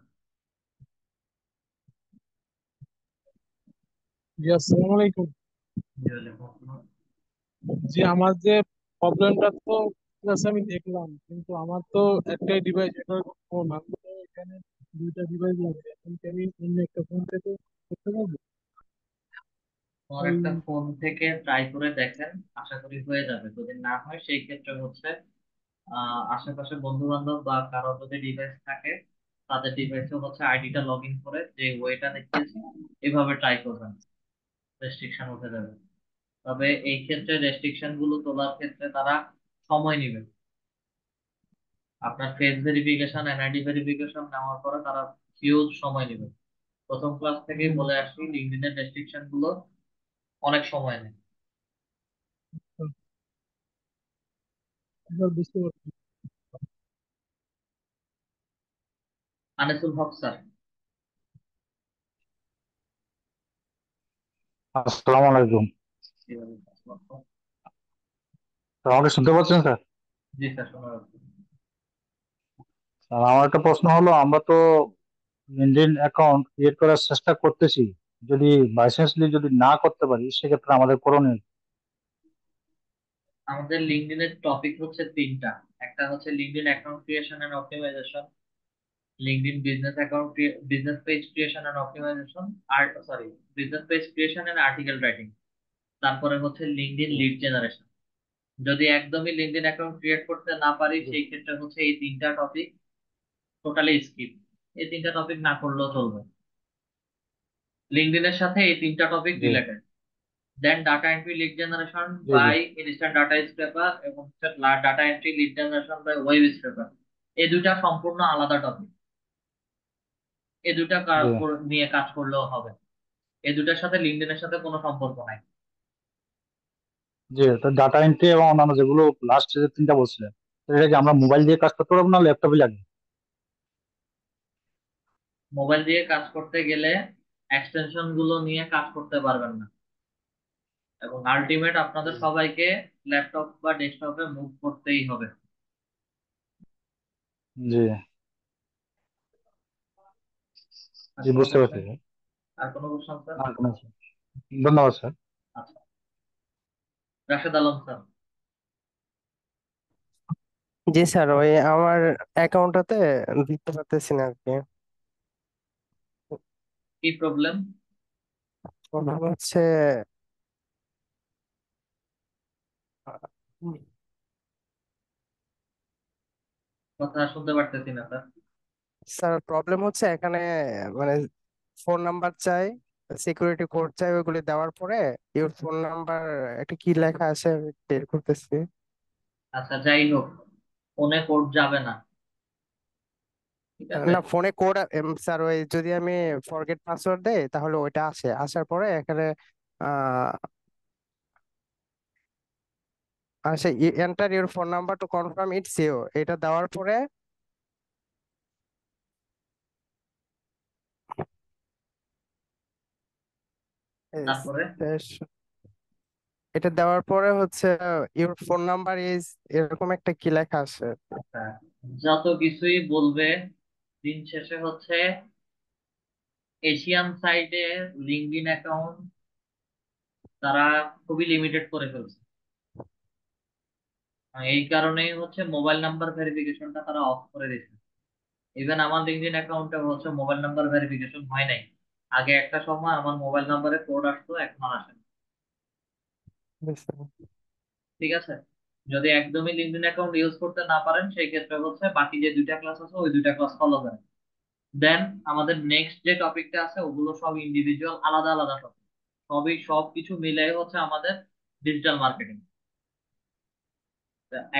জি আসসালামু আলাইকুম। জি, ওয়ালাইকুম আসসালাম। জি আমার যে প্রবলেমটা তো ঠিক আছে আমি দেখলাম, কিন্তু আমার তো একটাই ডিভাইস, এটা ফোন। আমি তো এখানে দুইটা ডিভাইস লাগে, এখন কি আমি অন্য একটা ফোন থেকে করতে পারবো? তোমার ওই একটা ফোন থেকে ট্রাই করে দেখেন, আশা করি হয়ে যাবে। যদি না হয় সেই ক্ষেত্রে হচ্ছে আশেপাশে বন্ধু বান্ধব বা কারো যদি ডিভাইস থাকে, তাদের ডিভাইসে হচ্ছে আইডিটা লগ ইন করে যে ওয়েটা দেখিয়েছি এভাবে ট্রাই করবেন, রেস্ট্রিকশন উঠে যাবে। তবে এই ক্ষেত্রে রেস্ট্রিকশন গুলো তোলার ক্ষেত্রে তারা সময় নেবে। আপনার ফেস ভেরিফিকেশন, এনআইডি ভেরিফিকেশন নেওয়ার পরে তারা হিউজ সময় নেবে। প্রথম ক্লাস থেকেই হুম, বলে আসি, লিঙ্কডইনের রেস্ট্রিকশন গুলো অনেক সময় নেয়। এবার বুঝতে পারছি। আনিসুল হক স্যার। আসসালামু আলাইকুম। স্যার, আমাকে শুনতে পাচ্ছেন স্যার? জি স্যার, শোনা যাচ্ছে। স্যার, আমার একটা প্রশ্ন হলো, আমরা তো লিঙ্কডইন অ্যাকাউন্ট ক্রিয়েট করার চেষ্টা করতেছি, যদি বাই চান্সলি যদি না করতে পারি সেক্ষেত্রে আমাদের করণীয় কি? আমাদের লিঙ্কডইনের টপিক হচ্ছে তিনটা। একটা হচ্ছে LinkedIn account creation and optimisation, LinkedIn business account business page creation and optimisation, আর sorry, business page creation and article writing. তারপরে হচ্ছে লিঙ্কডইন জি, লিড জেনারেশন। যদি একদমই লিঙ্কডইন অ্যাকাউন্ট ক্রিয়েট করতে না পারি, জি, সেই ক্ষেত্রে হচ্ছে এই তিনটা টপিক টোটালি স্কিপ। এই তিনটা টপিক না করলেও চলবে। লিঙ্কডইনের সাথে এই তিনটা টপিক জি, related. Then data entry lead generation জি, জি, বাই ইনস্ট্যান্ট ডাটা স্ক্রেপার, এবং data entry lead generation by web scraper. এই দুটা সম্পূর্ণ আলাদা টপিক। এই দুটা জি, নিয়ে কাজ করলেও হবে। এই দুটার সাথে লিঙ্কডইনের সাথে কোনো সম্পর্ক নাই। জি। তো ডাটা এন্ট্রি এবং অন্যান্য যেগুলো লাস্ট যে তিনটা বলছিলেন, তো এটা কি আমরা মোবাইল দিয়ে কাজ করতে পারবো না ল্যাপটপে লাগে? মোবাইল দিয়ে কাজ করতে গেলে এক্সটেনশন গুলো নিয়ে কাজ করতে পারবেন না, এবং আলটিমেট আপনাদের সবাইকে ল্যাপটপ বা ডেস্কটপে মুভ করতেই হবে। জি, আর জি, কোনো বুঝতে পারছি কোশ্চেন? স্যার। আর কোনো কোশ্চেন স্যার? আর কোনো ধন্যবাদ স্যার। আচ্ছা, রাশেদ আলম স্যার। জি স্যার, ওই আমার অ্যাকাউন্টটাতে দিতে পারতেছি না আর কি। কি প্রবলেম? প্রবলেম হচ্ছে উম, কথা শুনতে পারতেছি না স্যার। স্যার প্রবলেম হচ্ছে এখানে মানে ফোন নাম্বার চাই, সিকিউরিটি কোড চাই, ওইগুলি দেওয়ার পরে ইউর ফোন নাম্বার একটা কি লেখা আছে আমি বের করতেছি। আচ্ছা, যাই হোক, ফোনে কোড যাবে না, ঠিক আছে? না, ফোনে কোড স্যার ওই যদি আমি ফরগেট পাসওয়ার্ড দেই তাহলে ওইটা আসে, আসার পরে এখানে আহ আসে enter your phone number to confirm it's you, এটা দেওয়ার পরে তারপরে এটা দেওয়ার পরে হচ্ছে ইউর ফোন নাম্বার ইজ এরকম একটা কি লেখা আছে। আচ্ছা, যত কিছুই বলবে, দিন শেষে হচ্ছে এশিয়ান সাইডে লিঙ্কডইন অ্যাকাউন্ট তারা খুবই লিমিটেড করে ফেলছে। এই কারণেই হচ্ছে মোবাইল নাম্বার ভেরিফিকেশনটা তারা অফ করে দিয়েছে। ইভেন আমার লিঙ্কডইন অ্যাকাউন্টে হচ্ছে মোবাইল নাম্বার ভেরিফিকেশন হয় নাই। আগে একটা সময় আমার মোবাইল নাম্বারে কোড আসতো, এখন আর আসে না। বুঝতে ঠিক আছে, যদি একদমই লিঙ্কডইন অ্যাকাউন্ট ইউজ করতে না পারেন সেই ক্ষেত্রে হচ্ছে বাকি যে দুইটা ক্লাস আছে ওই দুইটা ক্লাস ফলো করেন। দেন আমাদের নেক্সট যে টপিকটা আছে ওগুলো সব ইন্ডিভিজুয়াল আলাদা আলাদা টপিক, সব কিছু মিলে হচ্ছে আমাদের ডিজিটাল মার্কেটিং।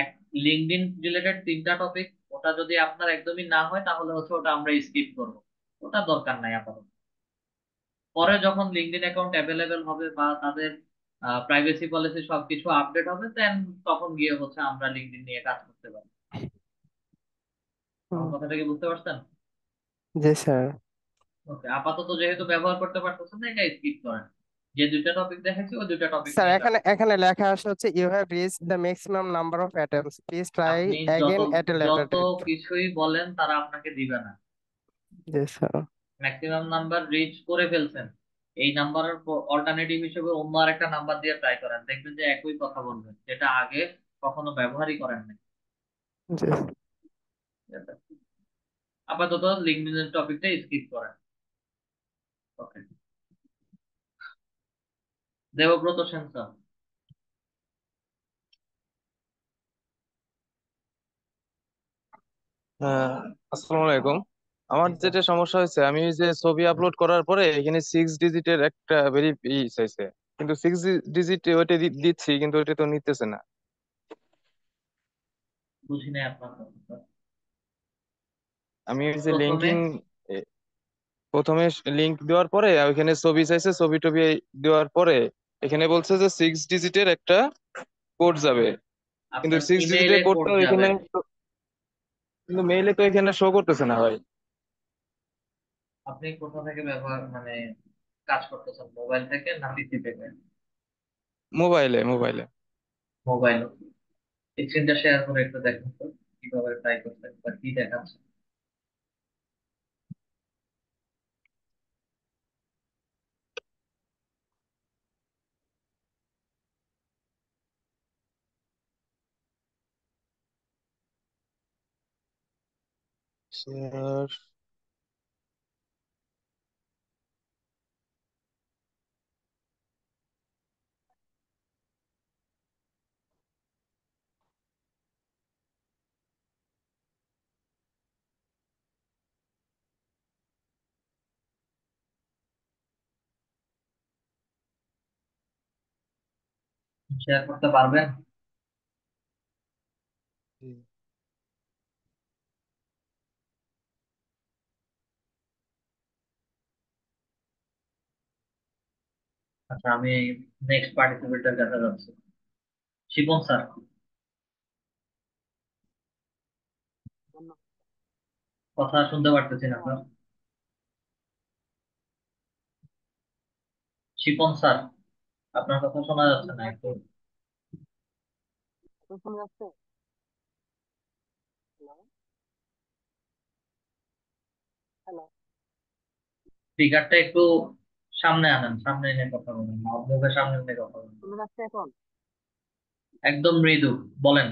এক লিঙ্কডইন রিলেটেড তিনটা টপিক, ওটা যদি আপনার একদমই না হয় তাহলে হচ্ছে ওটা আমরা স্কিপ করব, ওটা দরকার নাই আপাতত। পরে যখন লিঙ্কডইন অ্যাকাউন্ট অ্যাভেলেবেল হবে বা তাদের প্রাইভেসি পলিসি সবকিছু আপডেট হবে, দেন তখন গিয়ে হচ্ছে আমরা লিঙ্কডইন নিয়ে কাজ করতে পারি। আমার হুম। কথাটা কি বুঝতে পারছেন? জি স্যার। ওকে, আপাতত যেহেতু ব্যবহার করতে পারতেছেন না, এটা স্কিপ করেন। যে দুইটা টপিক দেখাচ্ছি ওই দুইটা টপিক স্যার নিয়ে কাজ এখানে করেন। এখানে লেখা আছে হচ্ছে you have reached the maximum number of attempts, please try আপনি যত অ্যাগেন এট এ লেটার যত ডেট। কিছুই বলেন তারা আপনাকে দিবে না। জি স্যার। ম্যাক্সিমাম নাম্বার রিচ করে ফেলছেন, এই নাম্বারের অল্টারনেটিভ হিসেবে অন্য আরেকটা নাম্বার দিয়ে ট্রাই করেন, দেখবেন যে একই কথা বলবেন যেটা আগে কখনো ব্যবহারই করেন নাই। জি। ঠিক আছে? আপাতত লিঙ্কডইনের টপিকটা স্কিপ করেন। ওকে, দেবব্রত সেন স্যার। হ্যাঁ, আসসালামু আলাইকুম। আমার জি স্যার। যেটা সমস্যা হয়েছে, আমি যে ছবি আপলোড করার পরে এখানে 6 ডিজিটের একটা চাইছে, কিন্তু 6 ডিজিট ওইটা দিচ্ছি কিন্তু ওইটা তো নিতেছে না। বুঝি নাই আপনার কথা স্যার। আমি ওই যে প্রথমে প্রথমে লিংক দেওয়ার পরে ওইখানে ছবি চাইছে, ছবি টবি দেওয়ার পরে এখানে বলছে যে 6 ডিজিটের একটা কোড যাবে, কিন্তু আপনার 6 ডিজিটের ইমেইলে কোড কোডটা যাবে। এখানে কিন্তু মেইলে তো এখানে শো করতেছে না ভাই। আপনি কোথা থেকে ব্যবহার মানে কাজ করতেছেন, মোবাইল থেকে না পিসি থেকে? মোবাইলে মোবাইলে। মোবাইল। স্ক্রিনটা শেয়ার করে একটু দেখুন তো কিভাবে ট্রাই করছেন বা কি দেখাচ্ছে। শেয়ার। শেয়ার করতে পারবেন? আচ্ছা, আমি নেক্সট পার্টিসিপেন্টের কাছে যাচ্ছি। শিবন স্যার, কথা শুনতে পারতেছি না স্যার। শিপন স্যার, আপনার কথা শোনা যাচ্ছে না একটু। শোনা যাচ্ছে? হ্যালো, স্পিকারটা একটু সামনে আনেন, সামনে এনে কথা বলেন, মুখের সামনে এনে কথা বলেন। শোনা যাচ্ছে এখন? একদম মৃদু বলেন।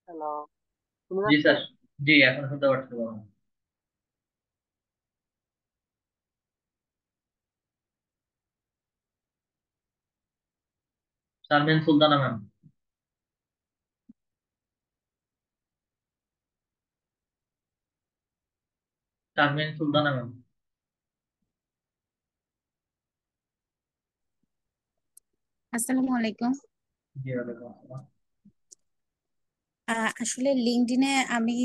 হ্যালো, শোনা জি যাচ্ছে? স্যার। জি, এখন শুনতে পাচ্ছি, বলেন। শারমিন সুলতানা ম্যাম। শারমিন সুলতানা ম্যাম। আসসালামু আলাইকুম। জি, ওয়ালাইকুম আসসালাম। আসলে লিঙ্কডইনে আমি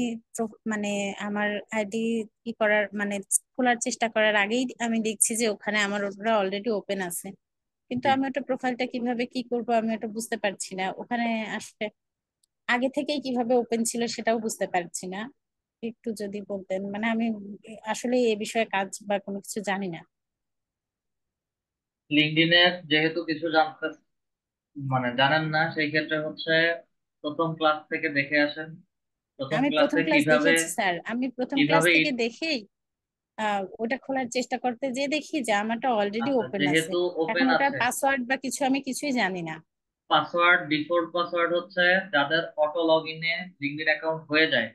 মানে আমার আইডি ই করার মানে খোলার চেষ্টা করার আগেই আমি দেখছি যে ওখানে আমার ওটা অলরেডি ওপেন আছে, কিন্তু জি, আমি ওটা প্রোফাইলটা কিভাবে কি করব আমি ওটা বুঝতে পারছি না। ওখানে আসলে আগে থেকেই কিভাবে ওপেন ছিল সেটাও বুঝতে পারছি না। একটু যদি বলতেন, মানে আমি আসলে এ বিষয়ে কাজ বা কোনো কিছু জানি না। লিঙ্কডইনের যেহেতু কিছু জানতে মানে জানেন না, সেই ক্ষেত্রে হচ্ছে প্রথম ক্লাস থেকে দেখে আসেন। প্রথম আমি প্রথম ক্লাসে ক্লাস কিভাবে দেখেছি স্যার, আমি প্রথম ক্লাস কিভাবে থেকে দেখেই ওটা খোলার চেষ্টা করতে যে দেখি যে আমারটা অলরেডি আচ্ছা, ওপেন আছে। যেহেতু এখন ওপেন ওটার আছে, পাসওয়ার্ড বা কিছু আমি কিছুই জানি না। পাসওয়ার্ড, ডিফল্ট পাসওয়ার্ড হচ্ছে যাদের অটো লগ ইনে লিঙ্কডইন অ্যাকাউন্ট হয়ে যায়,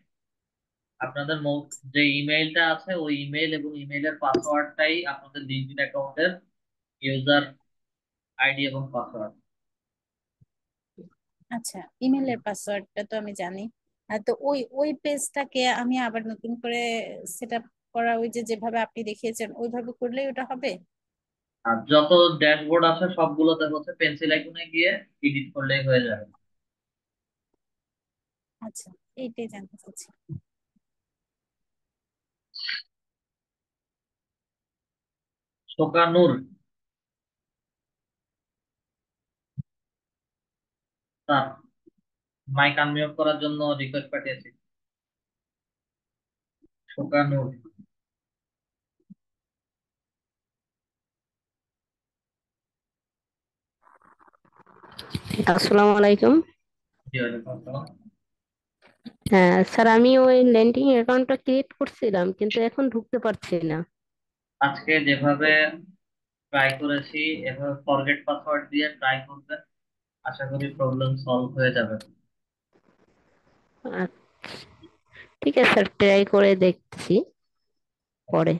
আপনাদের যে ইমেইলটা আছে ওই ইমেইল এবং ইমেইলের পাসওয়ার্ডটাই আপনাদের লিঙ্কডইন অ্যাকাউন্টের ইউজার আইডি এবং পাসওয়ার্ড। আচ্ছা, ইমেলের পাসওয়ার্ডটা তো আমি জানি। তো ওই ওই পেজটাকে আমি আবার নতুন করে সেট আপ করা, ওই যে যেভাবে আপনি দেখিয়েছেন ওইভাবে করলেই ওটা হবে? আর যত ড্যাশবোর্ড আছে সবগুলোতে হচ্ছে পেন্সিল আইকনে গিয়ে এডিট করলেই হয়ে যাবে। আচ্ছা, এইটাই জানতে চাচ্ছি। শোকানুর স্যার, মাইক আনমিউট করার জন্য রিকোয়েস্ট পাঠিয়েছি। শোকানুর। আসসালামু আলাইকুম। জি, ওয়ালাইকুম আসসালাম। হ্যাঁ স্যার, আমি ওই লেন্ডিং অ্যাকাউন্টটা ক্রিয়েট করছিলাম কিন্তু এখন ঢুকতে পারছি না। আজকে যেভাবে ট্রাই করেছি এভাবে ফরগেট পাসওয়ার্ড দিয়ে ট্রাই করবেন, আশা করি প্রবলেম সলভ হয়ে যাবে। আচ্ছা, ঠিক আছে স্যার, ট্রাই করে দেখছি পরে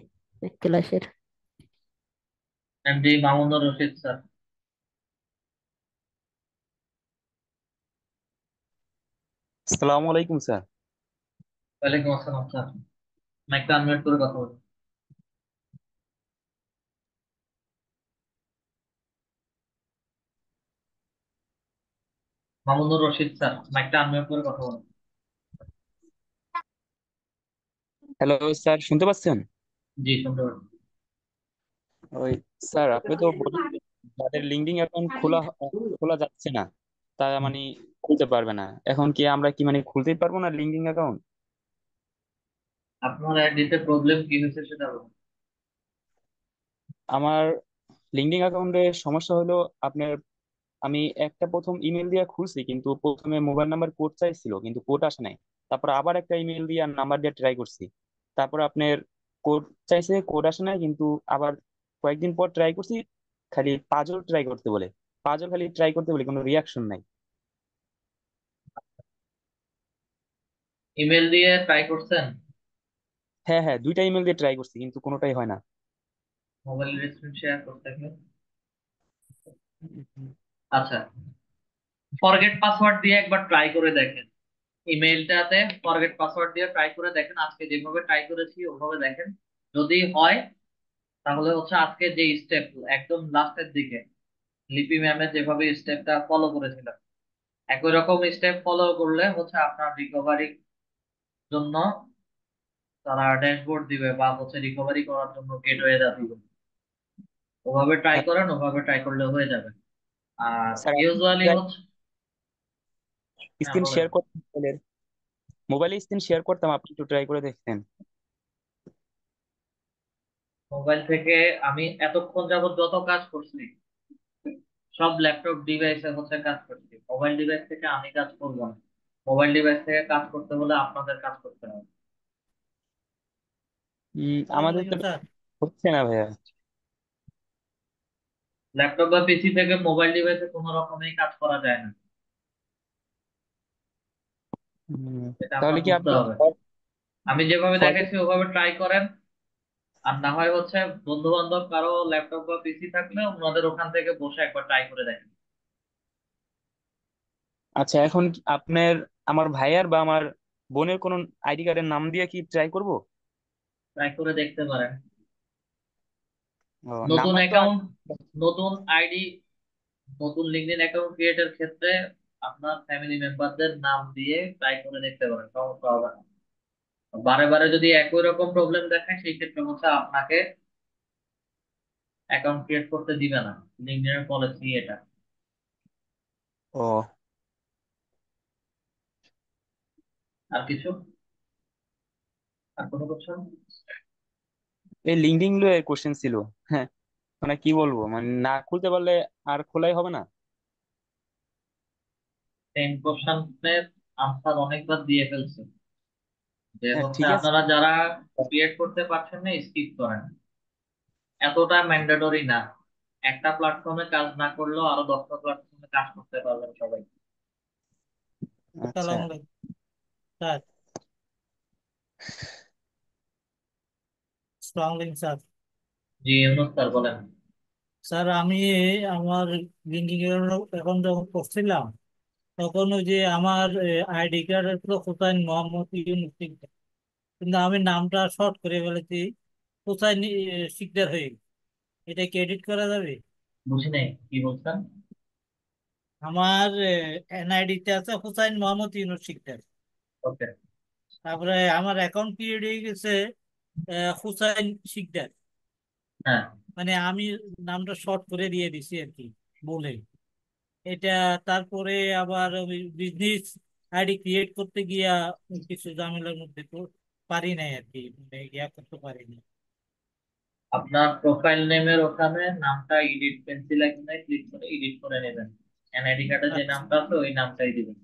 ক্লাসের। MD Mamunur Rashid sir. আসসালামু আলাইকুম স্যার। ওয়ালাইকুম আসসালাম স্যার, মাইকটা আনমিউট করে কথা বলুন। মামুনুর রশিদ স্যার, মাইকটা আনমিউট করে কথা বলুন। হ্যালো স্যার, শুনতে পাচ্ছেন? জি, শুনতে পাচ্ছি। ওই স্যার, আপনি তো বললেন যে যাদের লিঙ্কডইন অ্যাকাউন্ট খোলা খোলা যাচ্ছে না তারা মানে খুলতে পারবে না। এখন কি আমরা কি মানে খুলতেই পারবো না লিঙ্কডইন অ্যাকাউন্ট? আপনার আইডিতে প্রবলেম কি হয়েছে সেটা বলুন। আমার লিঙ্কডইন অ্যাকাউন্টে সমস্যা হলো আপনার, আমি একটা প্রথম ইমেল দিয়ে খুলছি কিন্তু প্রথমে মোবাইল নাম্বার কোড চাইছিল কিন্তু কোড আসে নাই। তারপর আবার একটা ইমেল দিয়ে আর নাম্বার দিয়ে ট্রাই করছি, তারপর আপনার কোড চাইছে, কোড আসে নাই। কিন্তু আবার কয়েকদিন পর ট্রাই করছি, খালি পাজল ট্রাই করতে বলে, পাজল খালি ট্রাই করতে বলে, কোনো রিয়াকশন নাই। ইমেল দিয়ে ট্রাই করছেন? হ্যাঁ হ্যাঁ, দুইটা ইমেল দিয়ে ট্রাই করছি কিন্তু কোনোটাই হয় না। মোবাইলের স্ক্রিন শেয়ার করতে গেলে আচ্ছা, ফরগেট পাসওয়ার্ড দিয়ে একবার ট্রাই করে দেখেন। ইমেইলটাতে ফরগেট পাসওয়ার্ড দিয়ে ট্রাই করে দেখেন, আজকে যেভাবে ট্রাই করেছি ওভাবে দেখেন। যদি হয় তাহলে হচ্ছে আজকে যে স্টেপ একদম লাস্টের দিকে লিপি ম্যামের যেভাবে স্টেপটা ফলো করেছিলাম একই রকম স্টেপ ফলো করলে হচ্ছে আপনার রিকভারির জন্য তারা ড্যাশবোর্ড দিবে বা হচ্ছে রিকভারি করার জন্য গেটওয়ে দিবে। ওভাবে ট্রাই হ্যাঁ করেন, ওভাবে ট্রাই করলে হয়ে যাবে। আর স্যার, ইউজুয়ালি হচ্ছে, হ্যাঁ স্ক্রিন বলেন। শেয়ার করতে মোবাইলে স্ক্রিন শেয়ার করতাম, আপনি একটু ট্রাই করে দেখতেন। মোবাইল থেকে আমি এতক্ষণ যাবত যত কাজ করছি সব ল্যাপটপ ডিভাইসে হচ্ছে কাজ করছি, মোবাইল ডিভাইস থেকে আমি কাজ করবো না। মোবাইল ডিভাইস থেকে কাজ করতে হলে আপনাদের কাজ করতে হবে। আসসালামু আমাদের তো আলাইকুম স্যার। হচ্ছে না ভাইয়া। ল্যাপটপ বা পিসি থেকে মোবাইল ডিভাইসে কোনো রকমেই কাজ করা যায় না, উম, এটা তাহলে আপনার কি বুঝতে আপনি হবে। আমি যেভাবে ফরগেট দেখাচ্ছি ওভাবে ট্রাই করেন। আর না হয় হচ্ছে বন্ধু বান্ধব কারো ল্যাপটপ বা পিসি থাকলে ওনাদের ওখান থেকে বসে একবার ট্রাই করে দেখেন। আচ্ছা, এখন কি আপনার আমার ভাইয়ার বা আমার বোনের কোনো আইডি কার্ডের নাম দিয়ে কি ট্রাই করব? ট্রাই করে দেখতে পারেন। ও, নতুন নাম্বার তো অ্যাকাউন্ট, নতুন আইডি, নতুন লিঙ্কডইন অ্যাকাউন্ট ক্রিয়েটের ক্ষেত্রে আপনার ফ্যামিলি মেম্বারদের নাম দিয়ে ট্রাই করে দেখতে পারেন, সমস্যা হবে না। বারে বারে যদি একই রকম প্রবলেম দেখায় সেই ক্ষেত্রে হচ্ছে আপনাকে অ্যাকাউন্ট ক্রিয়েট করতে দিবে না, লিঙ্কডইনের পলিসি এটা। ও, আর কিছু, আর কোনো কোশ্চেন? এই লিঙ্কডইন কোশ্চেন ছিল। হ্যাঁ, মানে কি বলবো, মানে না খুলতে পারলে আর খোলাই হবে না। 10 কোশ্চেনের আনসার অনেকবার দিয়ে ফেলছে, যে হ্যাঁ হচ্ছে ঠিক আছে। আপনারা যারা ক্রিয়েট করতে পারছেন না স্কিপ করেন, এতটা ম্যান্ডেটরি না। একটা প্ল্যাটফর্মে কাজ না করলেও আরো 10টা প্ল্যাটফর্মে কাজ করতে পারবেন সবাই। আচ্ছা আসসালামু আলাইকুম স্যার। আসসালামু আলাইকুম স্যার। জি ইউনুস স্যার বলেন। স্যার আমি আমার লিঙ্কিং অ্যাকাউন্ট যখন করছিলাম তখন ওই যে আমার আইডি কার্ডের পুরো হোসাইন মোহাম্মদ ইউনুস সিকদার, কিন্তু আমি নামটা শর্ট করে ফেলেছি হোসাইন সিকদার হয়ে গেছে। এটা কি এডিট করা যাবে? বুঝি নাই কি বলছেন। আমার এনআইডি তে আছে হোসাইন মোহাম্মদ ইউনুস সিকদার, ওকে। তারপরে আমার অ্যাকাউন্ট ক্রিয়েট হয়ে গেছে হোসাইন সিকদার। হ্যাঁ, মানে আমি নামটা শর্ট করে দিয়ে দিছি আর কি বলে এটা। তারপরে আবার বিজনেস আইডি ক্রিয়েট করতে গিয়া কিছু ঝামেলার মধ্যে তো পারি নাই আর কি, মানে ইয়া করতে পারি না। আপনার প্রোফাইল নেমের ওখানে নামটা এডিট পেন্সিল আইকনে ক্লিক করে এডিট করে নেবেন। এনআইডি কার্ডে যে আচ্ছা, নামটা আছে ওই নামটাই দিবেন।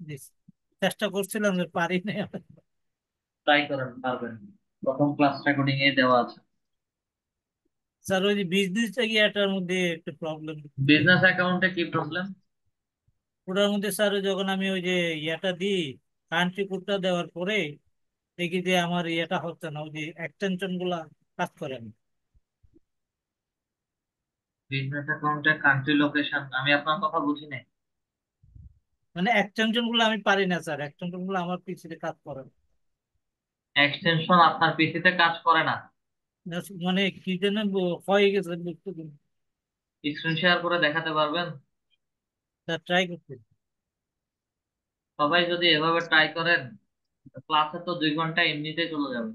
দিস। চেষ্টা করছিলাম যে পারি নাই। ট্রাই করেন, পারবেন। প্রথম ক্লাস রেকর্ডিং এ দেওয়া আছে। স্যার ওই যে বিজনেস এটার মধ্যে একটা প্রবলেম বিজনেস দেখি। অ্যাকাউন্টে কি প্রবলেম? ওটার মধ্যে স্যার যখন আমি ওই যে ইয়াটা দিই, কান্ট্রি কোডটা দেওয়ার পরে দেখি যে আমার ইয়েটা হচ্ছে না, ওই যে এক্সটেনশন গুলা কাজ করে না। বিজনেস অ্যাকাউন্টে কান্ট্রি লোকেশন, আমি আপনার কথা বুঝি নাই। মানে এক্সটেনশন গুলো আমি পারি না স্যার, এক্সটেনশন গুলো আমার পিছিয়ে কাজ করে না। এক্সটেনশন আপনার পিসিতে কাজ করে না? মানে কি যেন হয়ে গেছে বুঝতে পারি। স্ক্রিন শেয়ার করে দেখাতে পারবেন? স্যার ট্রাই করতে। সবাই যদি এভাবে ট্রাই করেন, ক্লাসে তো 2 ঘন্টা এমনিতেই চলে যাবে।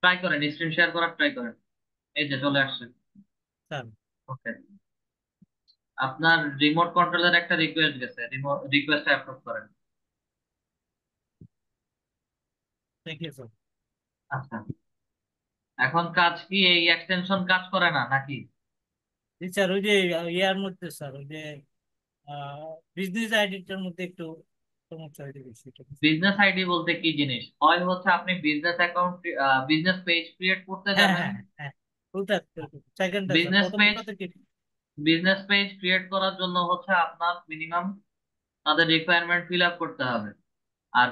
ট্রাই করেন, স্ক্রিন শেয়ার করার ট্রাই করেন। এই যে চলে আসছে। Sir okay. আপনার রিমোট কন্ট্রোলের একটা রিকোয়েস্ট গেছে, রিমোট রিকোয়েস্ট অ্যাপ্রুভ করেন। Thank you sir. আচ্ছা, এখন কাজ কি এই এক্সটেনশন কাজ করে না নাকি? জি স্যার, ওই যে ইয়ার মধ্যে স্যার ওই যে বিজনেস আইডিটার মধ্যে একটু সমস্যা হয়ে গেছে এটা। বিজনেস আইডি বলতে কি জিনিস হয় হচ্ছে, আপনি business account business page create করতে হ্যাঁ যাবেন। হ্যাঁ হ্যাঁ, ওটা সেকেন্ডটা স্যার, বিজনেস পেজ প্রথমটা তো কি? বিজনেস পেজ ক্রিয়েট করার জন্য হচ্ছে আপনার মিনিমাম তাদের রিকোয়ারমেন্ট ফিল আপ করতে হবে। আর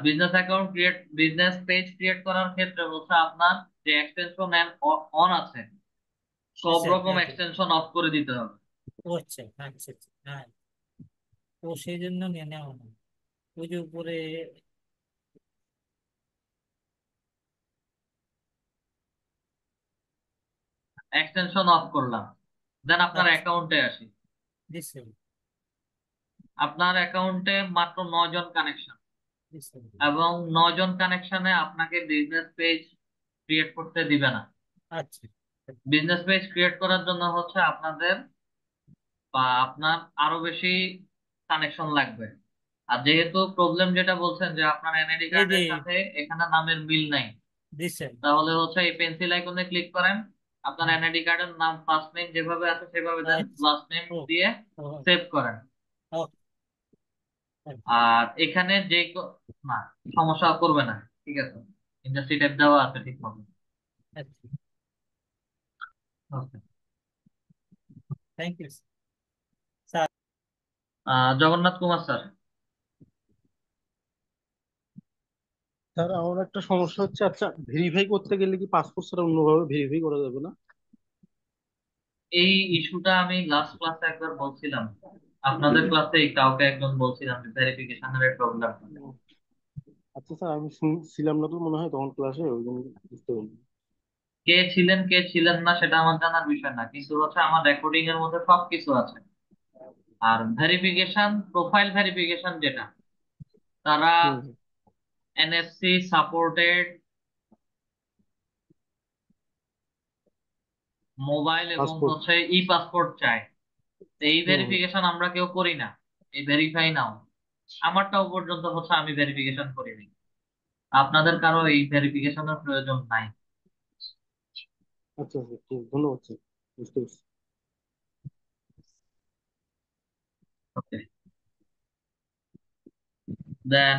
বিজনেস পেজ ক্রিয়েট করার ক্ষেত্রে হচ্ছে আপনার যে এক্সটেনশন অন আছে জি সব স্যার, রকম হ্যাঁ স্যার। এক্সটেনশন অফ করে দিতে হবে। ও আচ্ছা, আচ্ছা আচ্ছা, হ্যাঁ। তো সেই জন্য নিয়ে নেওয়া না, ওই যে উপরে। এক্সটেনশন অফ করলাম, দেন আপনার আচ্ছা, অ্যাকাউন্টে আসি। জি স্যার, আপনার অ্যাকাউন্টে মাত্র 9 জন কানেকশন, জি স্যার। এবং 9 জন কানেকশনে আপনাকে বিজনেস পেজ ক্রিয়েট করতে দিবে না। আচ্ছা বিজনেস পেজ ক্রিয়েট করার জন্য হচ্ছে আপনাদের বা আপনার আরো বেশি কানেকশন লাগবে। আর যেহেতু প্রবলেম যেটা বলছেন যে আপনার এনআইডি এই যে, কার্ডের সাথে এখানে নামের মিল নাই, জি স্যার। তাহলে হচ্ছে এই পেন্সিল আইকনে ক্লিক করেন, আপনার হ্যাঁ, এনআইডি কার্ডের নাম ফার্স্ট নেম যেভাবে আছে সেভাবে দেন, আচ্ছা। লাস্ট নেম ও দিয়ে ও সেভ করেন। ওকে। আর এখানে না, সমস্যা করবে না। ঠিক আছে, ইন্ডাস্ট্রি ট্যাব দেওয়া আছে ঠিক মতো। আচ্ছা, okay. Thank you sir. Jagannath Kumar sir. Sir আমার একটা সমস্যা হচ্ছে, আচ্ছা ভেরিফাই করতে গেলে কি পাসপোর্ট ছাড়া অন্যভাবে ভেরিফাই করা যাবে না? এই ইস্যুটা আমি লাস্ট ক্লাসে একবার বলছিলাম, আপনাদের ক্লাসে কাউকে একজন বলছিলাম যে ভেরিফিকেশনের প্রবলেম। আচ্ছা স্যার, আমি ছিলাম না তো মনে হয় তখন ক্লাসে, ওই জন্য বুঝতে পারিনি। কে ছিলেন কে ছিলেন না সেটা আমার জানার বিষয় না, কিন্তু হচ্ছে আমার রেকর্ডিং এর মধ্যে সবকিছু আছে। আর ভেরিফিকেশন, প্রোফাইল ভেরিফিকেশন যেটা, তারা হুম হুম। এনএফসি সাপোর্টেড মোবাইল এবং পাসপোর্ট। হচ্ছে ই পাসপোর্ট চায়। তো এই হুম হুম। ভেরিফিকেশন আমরা কেউ করি না, এই ভেরিফাই নাও। আমারটাও পর্যন্ত হচ্ছে আমি ভেরিফিকেশন করিনি। আপনাদের কারো এই ভেরিফিকেশনের প্রয়োজন নাই। আচ্ছা আচ্ছা, ঠিক, ধন্যবাদ স্যার, বুঝতে পারছি। ওকে। দেন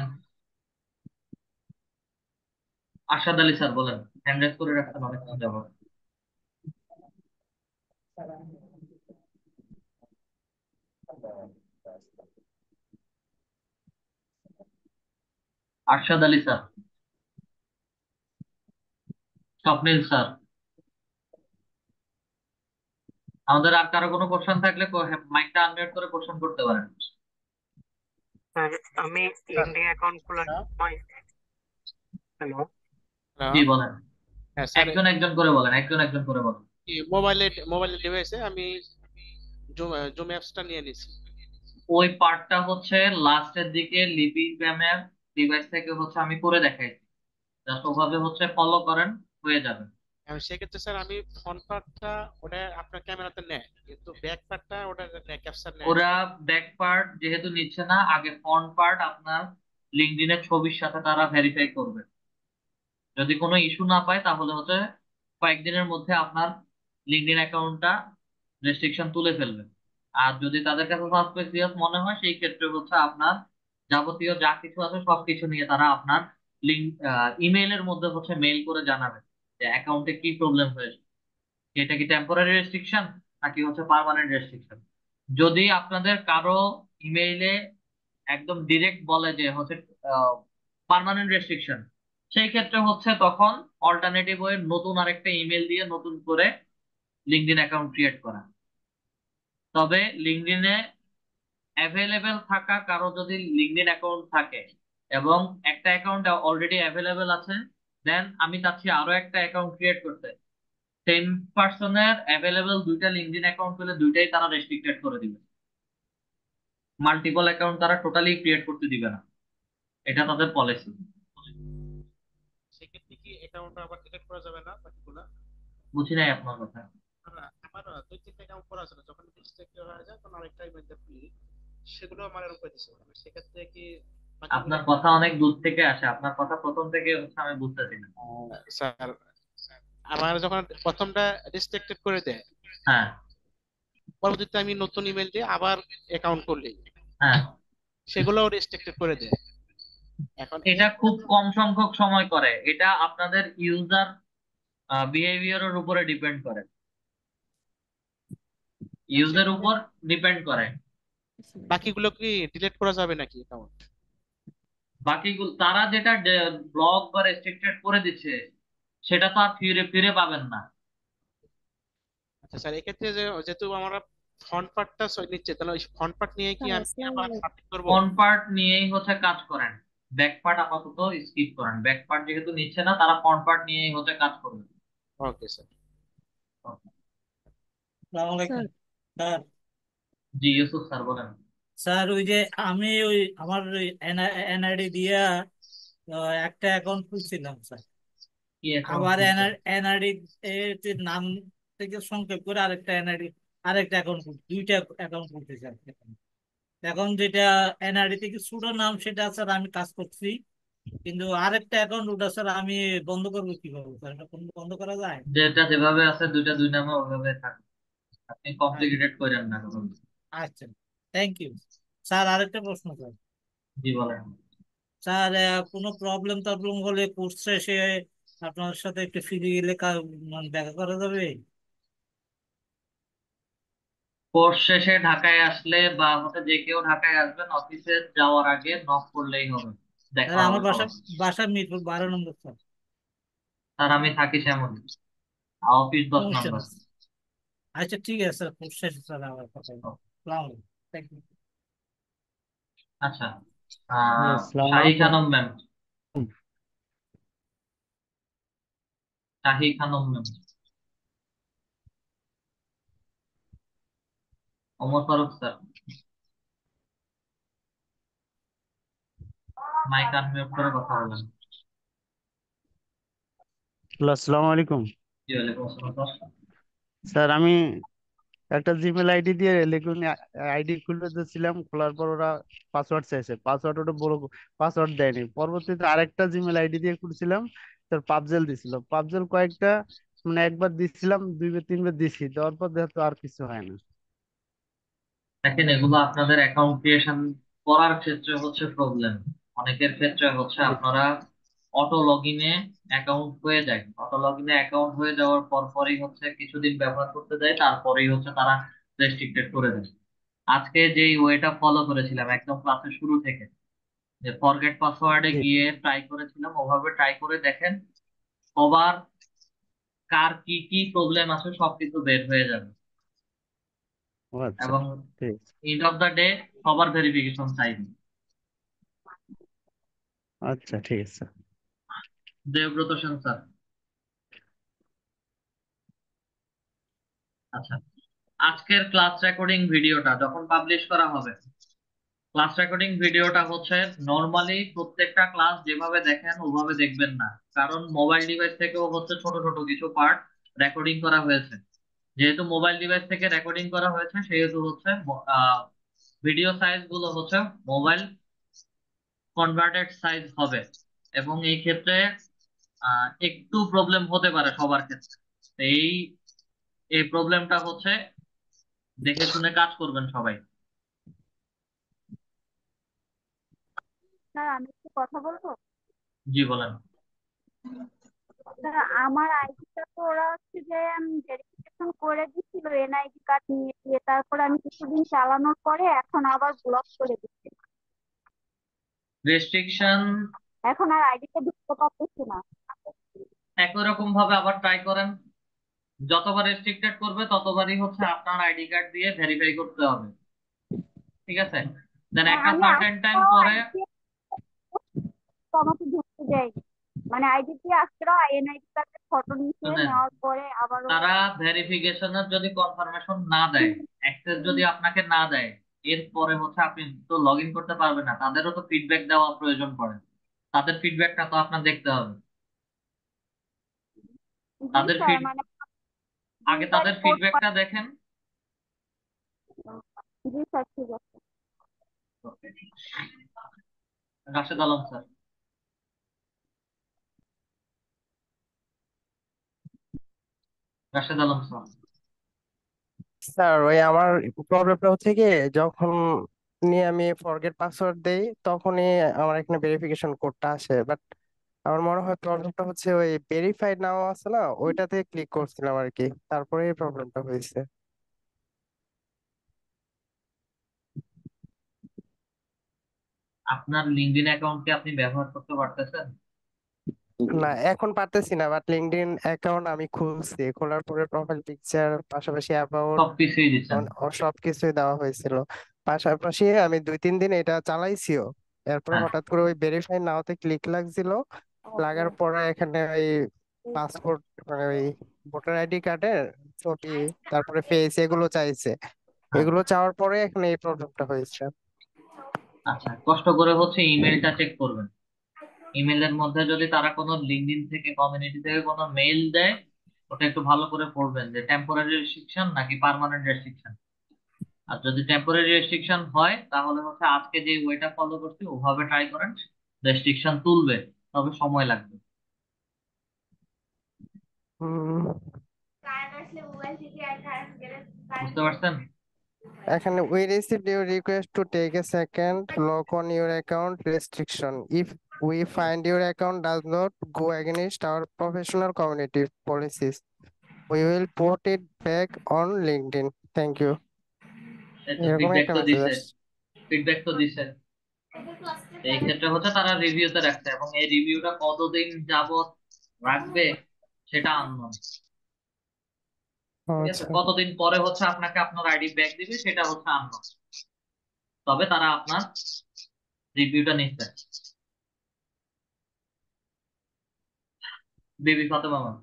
আশাদ আলী স্যার বলেন, হ্যান্ড রেজ করে রাখছেন অনেকক্ষণ যাবত। আরশাদ আলী স্যার, স্বপ্নিল স্যার। আমাদের আর কারো কোনো কোশ্চেন থাকলে মাইকটা আনমিউট করে কোশ্চেন করতে পারেন। স্যার আমি লিঙ্কডিন অ্যাকাউন্ট খোলার সময় হ্যালো জি বলেন, হ্যাঁ স্যার একজন একজন করে বলেন, একজন একজন করে বলেন। মোবাইলের ডিভাইসে আমি জুম অ্যাপসটা নিয়ে নিছি। ওই পার্টটা হচ্ছে লাস্টের দিকে লিপি ম্যামের ডিভাইস থেকে হচ্ছে আমি করে দেখাইছি, জাস্ট ওভাবে হচ্ছে ফলো করেন, হয়ে যাবে। সেক্ষেত্রে স্যার আমি ফ্রন্ট পার্টটা ওটা আপনার ক্যামেরাতে নেয়, কিন্তু ব্যাক পার্টটা ওটা ক্যাপচার নেয় না। ওরা ব্যাক পার্ট যেহেতু নিচ্ছে না, আগে ফ্রন্ট পার্ট আপনার লিঙ্কডইনের ছবির সাথে তারা ভেরিফাই করবে। যদি কোনো ইস্যু না পায় তাহলে হচ্ছে কয়েকদিনের মধ্যে আপনার লিঙ্কডইন অ্যাকাউন্টটা রেস্ট্রিকশন তুলে ফেলবে। আর যদি তাদের কাছে সাসপিসিয়াস মনে হয় সেই ক্ষেত্রে হচ্ছে আপনার যাবতীয় যা কিছু আছে সবকিছু নিয়ে তারা আপনার লিঙ্ক ইমেইলের মধ্যে হচ্ছে মেইল করে জানাবে যে অ্যাকাউন্টে কি প্রবলেম হয়েছে, এটা কি টেম্পোরারি রেস্ট্রিকশন নাকি হচ্ছে পার্মানেন্ট রেস্ট্রিকশন। যদি আপনাদের কারো ইমেইলে একদম ডিরেক্ট বলে যে হচ্ছে পার্মানেন্ট রেস্ট্রিকশন, সেই ক্ষেত্রে হচ্ছে তখন অল্টারনেটিভ ওয়ে নতুন আরেকটা ইমেল দিয়ে নতুন করে লিঙ্কডইন অ্যাকাউন্ট ক্রিয়েট করা। তবে লিঙ্কডইনে অ্যাভেলেবেল থাকা কারো যদি লিঙ্কডইন অ্যাকাউন্ট থাকে এবং একটা অ্যাকাউন্ট অলরেডি অ্যাভেলেবেল আছে, দেন আমি চাচ্ছি আরো একটা অ্যাকাউন্ট ক্রিয়েট করতে, সেম পার্সনের অ্যাভেলেবেল দুইটা লিঙ্কডইন অ্যাকাউন্ট পেলে দুইটাই তারা রেস্ট্রিক্টেড করে দিবে। মাল্টিপল অ্যাকাউন্ট তারা টোটালি ক্রিয়েট করতে দিবে না, এটা তাদের পলিসি। সেক্ষেত্রে কি অ্যাকাউন্ট আবার ডিলিট করা যাবে না বাকিগুলা? বুঝি নাই আপনার কথা। আমার দুই তিনটা অ্যাকাউন্ট করা আছে, যখন ডিসট্রাক্ট হয়ে যায় তখন আরেকটা ইমেল দিয়ে খুলি, সেগুলো আমার এরকম দিছে। সেক্ষেত্রে কি আপনার কথা অনেক দূর থেকে আসে, আপনার কথা প্রথম থেকে হচ্ছে আমি বুঝতেছি না। স্যার আমার যখন প্রথমটা রিস্ট্রিক্টেড করে দেয়, হ্যাঁ, পরবর্তীতে আমি নতুন ইমেল দিয়ে আবার অ্যাকাউন্ট করলি, হ্যাঁ, সেগুলোও রেস্ট্রিক্টেড করে দেয়। এখন এটা খুব কম সংখ্যক সময় করে, এটা আপনাদের ইউজার বিহেভিয়ারের উপরে ডিপেন্ড করে, ইউজের উপর ডিপেন্ড করে। বাকিগুলো কি ডিলিট করা যাবে নাকি অ্যাকাউন্ট? বাকিগুলো তারা যেটা ব্লক বা রেস্ট্রিক্টেড করে দিচ্ছে সেটা তো আর ফিরে ফিরে পাবেন না। আচ্ছা স্যার, এক্ষেত্রে যেহেতু আমরা ফ্রন্ট পার্টটা নিচ্ছে, তাহলে ওই ফ্রন্ট পার্ট নিয়ে কি আমি আবার সাবমিট করব? ফ্রন্ট পার্ট নিয়েই হচ্ছে কাজ করেন, ব্যাক পার্ট আপাতত স্কিপ করেন। ব্যাক পার্ট যেহেতু নিচ্ছে না, তারা ফ্রন্ট পার্ট নিয়েই হচ্ছে কাজ করবে। Okay sir. আসসালামু আলাইকুম স্যার। জি ইউসুফ স্যার বলেন। স্যার ওই যে আমি ওই আমার ওই এনআইডি দিয়া একটা অ্যাকাউন্ট খুলছিলাম স্যার, কি অ্যাকাউন্ট আবার খুলছেন? এনআইডি এর নাম থেকে সংক্ষেপ করে আরেকটা এনআইডি, আরেকটা অ্যাকাউন্ট দুইটা অ্যাকাউন্ট খুলতে চাই। এখন যেটা এনআইডি থেকে সুডো নাম সেটা স্যার আমি কাজ করছি, কিন্তু আরেকটা অ্যাকাউন্ট ওটা স্যার আমি বন্ধ করবো কিভাবে স্যার? এটা বন্ধ করা যায়? যেটা যেভাবে আছে দুইটা দুই নামে ওইভাবে থাকে, আপনি কমপ্লিকেটেড করেন না কখনো। আচ্ছা, থ্যাংক ইউ স্যার। আরেকটা প্রশ্ন স্যার। জি বলেন। স্যার কোনো প্রবলেম টবলেম হলে কোর্স শেষে আপনার সাথে একটু ফিরে গেলে মানে দেখা করা যাবে? কোর্স শেষে ঢাকায় আসলে বা হচ্ছে যে কেউ ঢাকায় আসবেন, অফিসে যাওয়ার আগে নক করলেই হবে, দেখা স্যার আমার হবে বাসা সবার। বাসা মিরপুর 12 নম্বর স্যার। স্যার আমি থাকি শ্যামলী, অফিস 10 নম্বর। আচ্ছা ঠিক আছে স্যার, কোর্স শেষে স্যার আবার কথা হবে। আসসালামু আলাইকুম, থ্যাংক ইউ। আচ্ছা, আসসালামু শাহি আলাইকুম। Khanam ma'am, Shahi Khanam ma'am, Omar Faruk sir, mike unmute করে কথা বলেন। হ্যালো, আসসালামু আলাইকুম। জি ওয়ালাইকুম আসসালাম স্যার। স্যার আমি একটা জিমেল আইডি দিয়ে লিখুন আইডি খুলে দিয়েছিলাম, খোলার পর ওরা পাসওয়ার্ড চাইছে, পাসওয়ার্ড ওটা বড় পাসওয়ার্ড দেয়নি। পরবর্তীতে আরেকটা জিমেল আইডি দিয়ে খুলছিলাম, তার পাবজেল দিছিল, পাবজেল কয়েকটা মানে একবার দিছিলাম, দুইবার তিনবার দিছি, দেওয়ার পর দেখো আর কিছু হয় না। দেখেন এগুলো আপনাদের অ্যাকাউন্ট ক্রিয়েশন করার ক্ষেত্রে হচ্ছে প্রবলেম। অনেকের ক্ষেত্রে হচ্ছে জি আপনারা অটো লগ ইনে অ্যাকাউন্ট হয়ে যায়, অটো লগ ইনে অ্যাকাউন্ট হয়ে যাওয়ার পর পরই হচ্ছে কিছুদিন ব্যবহার করতে দেয়, তারপরেই হচ্ছে তারা রেস্ট্রিক্টেড করে দেয়। আজকে যেই ওয়েটা ফলো করেছিলাম একদম ক্লাসের শুরু থেকে, যে ফরগেট পাসওয়ার্ডে জি গিয়ে ট্রাই করেছিলাম, ওভাবে ট্রাই করে দেখেন সবার কার কি কি প্রবলেম আছে সবকিছু বের হয়ে যাবে। ও আচ্ছা, এবং ঠিক আছে। এন্ড অফ দা ডে সবার ভেরিফিকেশন চাইবে। আচ্ছা ঠিক আছে। দেবব্রত সেন স্যার। আচ্ছা, আজকের ক্লাস রেকর্ডিং ভিডিওটা যখন পাবলিশ করা হবে, ক্লাস রেকর্ডিং ভিডিওটা হচ্ছে নর্মালি প্রত্যেকটা ক্লাস যেভাবে দেখেন ওভাবে দেখবেন না, কারণ মোবাইল ডিভাইস থেকেও হচ্ছে ছোট ছোট কিছু পার্ট রেকর্ডিং করা হয়েছে। যেহেতু মোবাইল ডিভাইস থেকে রেকর্ডিং করা হয়েছে সেহেতু হচ্ছে ভিডিও সাইজ গুলো হচ্ছে মোবাইল কনভার্টেড সাইজ হবে, এবং এই ক্ষেত্রে একটু প্রবলেম হতে পারে সবার ক্ষেত্রে। তো এই এই প্রবলেমটা হচ্ছে দেখে শুনে কাজ করবেন সবাই। স্যার আমি একটু কথা বলবো। জি বলেন। স্যার আমার আইডিটা তো ওরা হচ্ছে যে ভেরিফিকেশন করে দিচ্ছিল এনআইডি কার্ড নিয়ে দিয়ে, তারপরে আমি কিছুদিন চালানোর পরে এখন আবার ব্লক করে দিচ্ছে, রেস্ট্রিকশন এখন আর আইডিটা ঢুকতে পারতেছি না। একই রকম ভাবে আবার ট্রাই করেন, যতবার রেস্ট্রিক্টেড করবে ততবারই হচ্ছে আপনার আইডি কার্ড দিয়ে ভেরিফাই করতে হবে, ঠিক আছে? দেন হ্যাঁ একটা আমি সার্টেন টাইম আজকেও পরে আইডি তো আমাকে ঢুকতে দেয়নি, মানে আইডি দিয়ে আজকেও এনআইডি কার্ডের ফটো নিচ্ছে, শুনেন, নেওয়ার পরে আবারও তারা ভেরিফিকেশনের যদি কনফার্মেশন না দেয়, অ্যাক্সেস যদি আপনাকে না দেয়, এরপরে হচ্ছে আপনি তো লগ ইন করতে পারবেন না। তাদেরও তো ফিডব্যাক দেওয়া প্রয়োজন পড়ে, তাদের ফিডব্যাকটা তো আপনার দেখতে হবে। জি তাদের স্যার, মানে আগে দুইটা তাদের রিপোর্ট। ফিডব্যাকটা দেখেন। জি স্যার ঠিক আছে। Rashed Alam sir. Rashed Alam sir. Sir ওই আমার প্রবলেমটা হচ্ছে কি, যখন নিয়ে আমি ফরগেট পাসওয়ার্ড দেই তখনই আমার এখানে ভেরিফিকেশন কোডটা আসে, বাট আমার মনে হয় প্রবলেমটা হচ্ছে ওই ভেরিফাইড নাও আছে না, ওইটাতে ক্লিক করছিলাম আর কি, তারপরে এই প্রবলেমটা হয়েছে। আপনার লিঙ্কডইন অ্যাকাউন্ট কি আপনি ব্যবহার করতে পারতেছেন? না এখন পারতেছি না, বাট লিঙ্কডইন অ্যাকাউন্ট আমি খুলছি, খোলার পরে প্রোফাইল পিকচার পাশাপাশি অ্যাবাউট সবকিছুই দিচ্ছেন? সবকিছুই দেওয়া হয়েছিল। পাশাপাশি আমি 2-3 দিন এটা চালাইছিও, এরপরে হ্যাঁ। হঠাৎ করে ওই ভেরিফাই নাওতে ক্লিক লাগছিল, লাগার পরে এখানে ওই পাসপোর্ট মানে ওই ভোটার আইডি কার্ডের ছবি, তারপরে ফেস এগুলো চাইছে, হ্যাঁ। এগুলো চাওয়ার পরে এখানে এই প্রবলেমটা হয়েছে। আচ্ছা, কষ্ট করে হচ্ছে ইমেলটা চেক করবেন। ইমেলের মধ্যে যদি তারা কোনো লিঙ্কডইন থেকে কমিউনিটি থেকে কোনো মেইল দেয়, ওটা একটু ভালো করে পড়বেন যে টেম্পোরারি রেস্ট্রিকশন নাকি পার্মানেন্ট রেস্ট্রিকশন। আর যদি টেম্পোরারি রেস্ট্রিকশন হয় তাহলে হচ্ছে আজকে যে ওয়েটা ফলো করছি ওভাবে ট্রাই করেন, রেস্ট্রিকশন তুলবে, তবে সময় লাগবে। বুঝতে পারছেন? এখানে we received your request to take a second look on your account restriction. If we find your account does not go against our professional community policies, we will put it back on LinkedIn. Thank you. এরকম feedback একটা তো message দিছে, আসছে। Feedback তো দিছে। এই ক্ষেত্রে হচ্ছে তারা রিভিউতে রাখছে, এবং এই রিভিউটা কতদিন যাবত রাখবে সেটা আননোন। ঠিক আছে, আচ্ছা কতদিন পরে হচ্ছে আপনাকে আপনার আইডি ব্যাক দিবে সেটা হচ্ছে আননোন, তবে তারা আপনার রিভিউটা নিচ্ছে। Baby Fatema ma'am.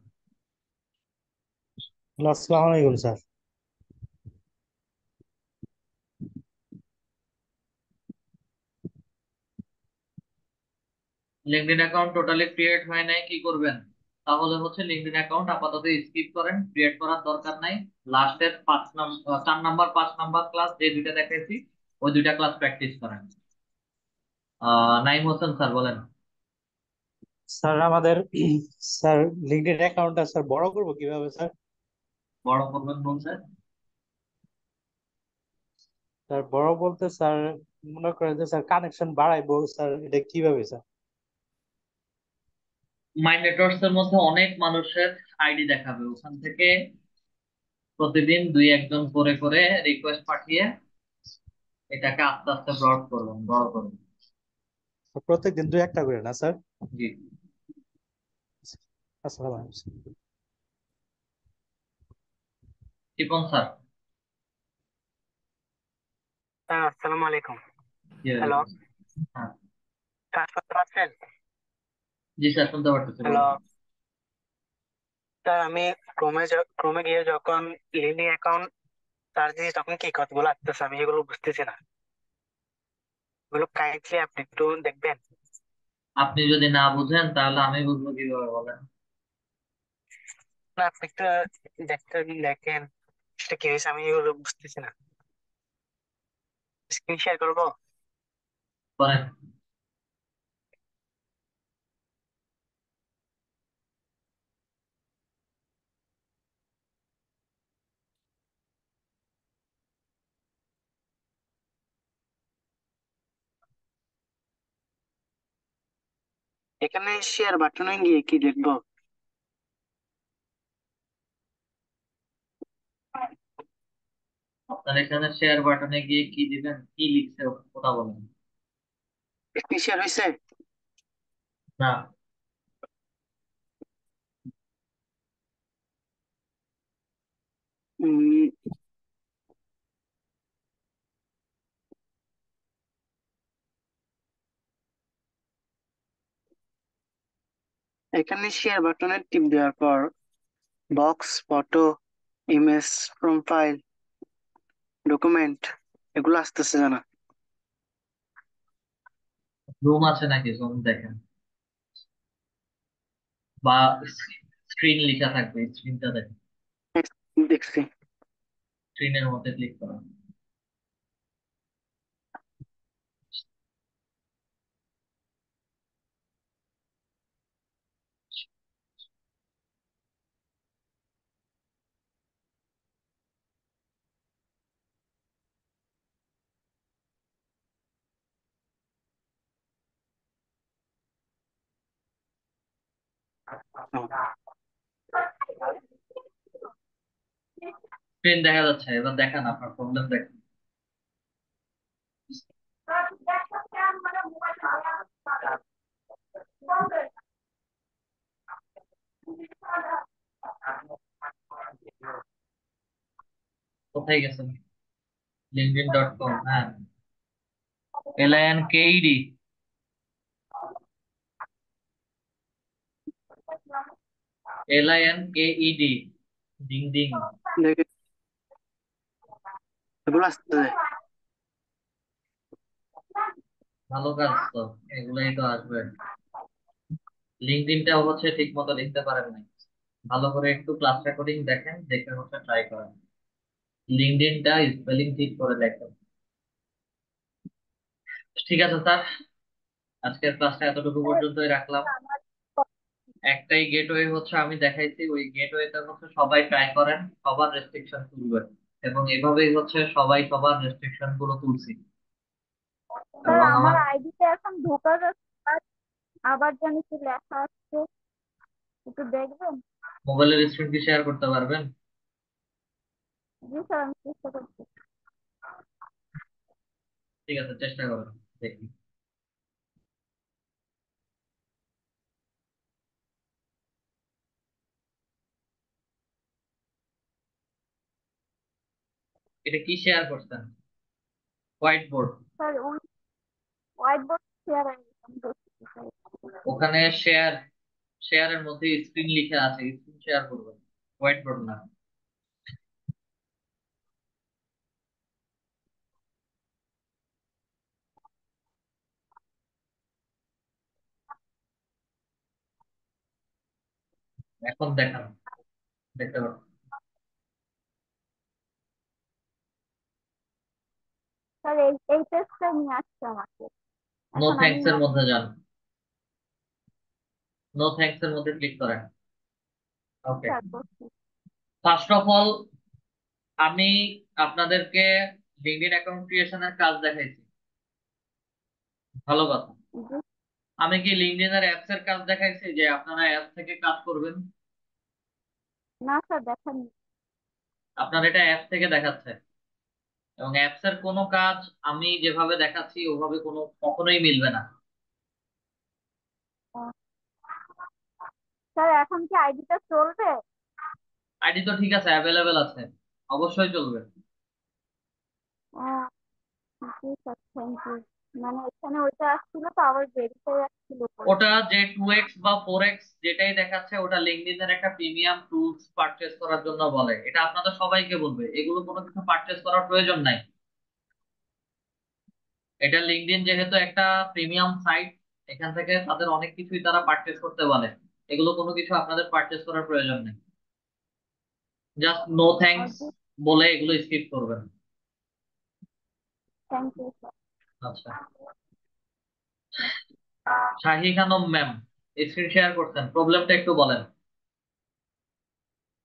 আসসালামু আলাইকুম sir. LinkedIn account totally create হয় নাই, কি করবেন? তাহলে হচ্ছে লিঙ্কডইন অ্যাকাউন্ট আপাতত স্কিপ করেন, ক্রিয়েট করার দরকার নাই। লাস্টের 4 নাম্বার 5 নাম্বার ক্লাস যে দুইটা দেখাইছি ওই দুইটা ক্লাস প্র্যাকটিস করেন। নাইম হোসেন স্যার বলেন। স্যার আমাদের স্যার লিঙ্কডইন অ্যাকাউন্টটা স্যার বড় করব কিভাবে স্যার? বড় করবেন বলতে? স্যার বড় বলতে স্যার মনে করেন যে স্যার কানেকশন বাড়াইবো স্যার, এটা কিভাবে স্যার? মাই নেটওয়ার্কস এর মধ্যে অনেক মানুষের আইডি দেখাবে, ওখান থেকে প্রতিদিন দুই একজন করে করে রিকোয়েস্ট পাঠিয়ে এটাকে আস্তে আস্তে ব্রড করবেন, বড় করবেন। প্রত্যেকদিন দুই একটা করে না স্যার? জি। আসসালামু আলাইকুম। টিপন স্যার। আসসালামু আলাইকুম। জি হ্যালো, ওয়ালাইকুম আসসালাম। হ্যাঁ কাজ করতে পারছেন? জি স্যার, শুনতে পারতেছি, হ্যালো বলুন। স্যার, আমি ক্রোমে গিয়ে যখন লিঙ্কডইন অ্যাকাউন্ট সার্চ দিই তখন কি কতগুলো আসতেছে আমি এগুলো বুঝতেছি না। এগুলো কাইন্ডলি আপনি একটু দেখবেন। আপনি যদি না বুঝেন তাহলে আমি বুঝবো কিভাবে, বলেন? না, আপনি একটু দেখতে দেখেন সেটা কি হয়েছে, আমি এগুলো বুঝতেছি না। স্ক্রিন শেয়ার করবো? করেন। এখানে শেয়ার বাটনে গিয়ে কি দেখবো? আপনার এখানে শেয়ার বাটনে গিয়ে কি দিবেন, কি লিখছে ওটা বলেন। স্ক্রিন শেয়ার হয়েছে? না। উম, এখানে শেয়ার বাটনে টিপ দেওয়ার পর box, photo, image, from file, document এগুলো আসতেছে জানা। জুম আছে নাকি, জুম দেখেন, বা স্ক্রিন লেখা থাকবে, স্ক্রিনটা দেখেন। দেখছি। স্ক্রিনের মধ্যে ক্লিক করুন। স্ক্রিন দেখা যাচ্ছে, এবার দেখান আপনার প্রবলেম দেখেন। কোথায় গেছেন? linkedin.com, হ্যাঁ। LINKED, LINKED, ding ding. দেখি এগুলো আসতেছে। ভালো কাজ তো, এগুলোই তো আসবে। লিঙ্কডইনটাও হচ্ছে ঠিক মতো লিখতে পারেন নাই, ভালো করে একটু ক্লাস রেকর্ডিং দেখেন, দেখে হচ্ছে ট্রাই করেন। লিঙ্কডইনটা স্পেলিং ঠিক করে দেখেন। ঠিক আছে স্যার, আজকের ক্লাসটা এতটুকু পর্যন্তই রাখলাম। একটাই গেটওয়ে হচ্ছে আমি দেখাইছি, ওই গেটওয়েতে হচ্ছে সবাই ট্রাই করেন, সবার রেস্ট্রিকশন তুলবেন, এবং এভাবেই হচ্ছে সবাই সবার রেস্ট্রিকশন গুলো তুলছি। স্যার এবং আমার আমার আইডিতে এখন ঢোকা যাচ্ছে না, আবার জানি কি লেখা আসছে, একটু দেখবেন? মোবাইলের স্ক্রিন কি শেয়ার করতে পারবেন? জি স্যার, আমি চেষ্টা করছি। ঠিক আছে, চেষ্টা করেন, দেখি। এটা কি শেয়ার করছেন? White board? স্যার ওই হোয়াইট বোর্ড শেয়ার ওখানে শেয়ার, শেয়ারের মধ্যে স্ক্রিন লিখা আছে, স্ক্রিন শেয়ার করবেন, হোয়াইট বোর্ড না। এখন দেখান, দেখতে পারেন। স্যার এই পেজটা নিয়ে আসছে আমাকে, নো এখন আমি থ্যাঙ্কস এর মধ্যে যান, নো থ্যাঙ্কস এর মধ্যে ক্লিক করেন। ওকে, স্যার করছি। ফার্স্ট অফ অল আমি আপনাদেরকে লিঙ্কডইন অ্যাকাউন্ট ক্রিয়েশনের কাজ দেখাইছি। ভালো কথা। জি, আমি কি লিঙ্কডইনের অ্যাপস এর কাজ দেখাইছি যে আপনারা অ্যাপ থেকে কাজ করবেন? না স্যার দেখাননি। আপনার এটা অ্যাপ থেকে দেখাচ্ছে, এবং অ্যাপস এর কোনো কাজ আমি যেভাবে দেখাচ্ছি ওভাবে কখনোই মিলবে না। স্যার এখন কি আইডিটা চলবে? আইডি তো ঠিক আছে, অ্যাভেলেবেল আছে, অবশ্যই চলবে। ও, জি স্যার, থ্যাংক ইউ। মানে এখানে ওইটা আসছিল তো, আবার ভেরিফাই আসছিল পরে। ওটা যে 2x বা 4x যেটাই দেখাচ্ছে ওটা লিঙ্কডইনের একটা প্রিমিয়াম টুলস পারচেজ করার জন্য বলে। এটা আপনাদের সবাইকে বলবে, এগুলো কোনো কিছু পারচেজ করার প্রয়োজন নাই। এটা লিঙ্কডইন যেহেতু একটা প্রিমিয়াম সাইট, এখান থেকে তাদের অনেক কিছুই তারা পারচেজ করতে বলে। এগুলো কোনো কিছু আপনাদের পারচেজ করার প্রয়োজন নেই। জাস্ট নো থ্যাঙ্কস জি, বলে এগুলো স্কিপ করবেন। Thank you sir. আচ্ছা, Shahi Khanam ma'am screen share করছেন, প্রবলেমটা একটু বলেন।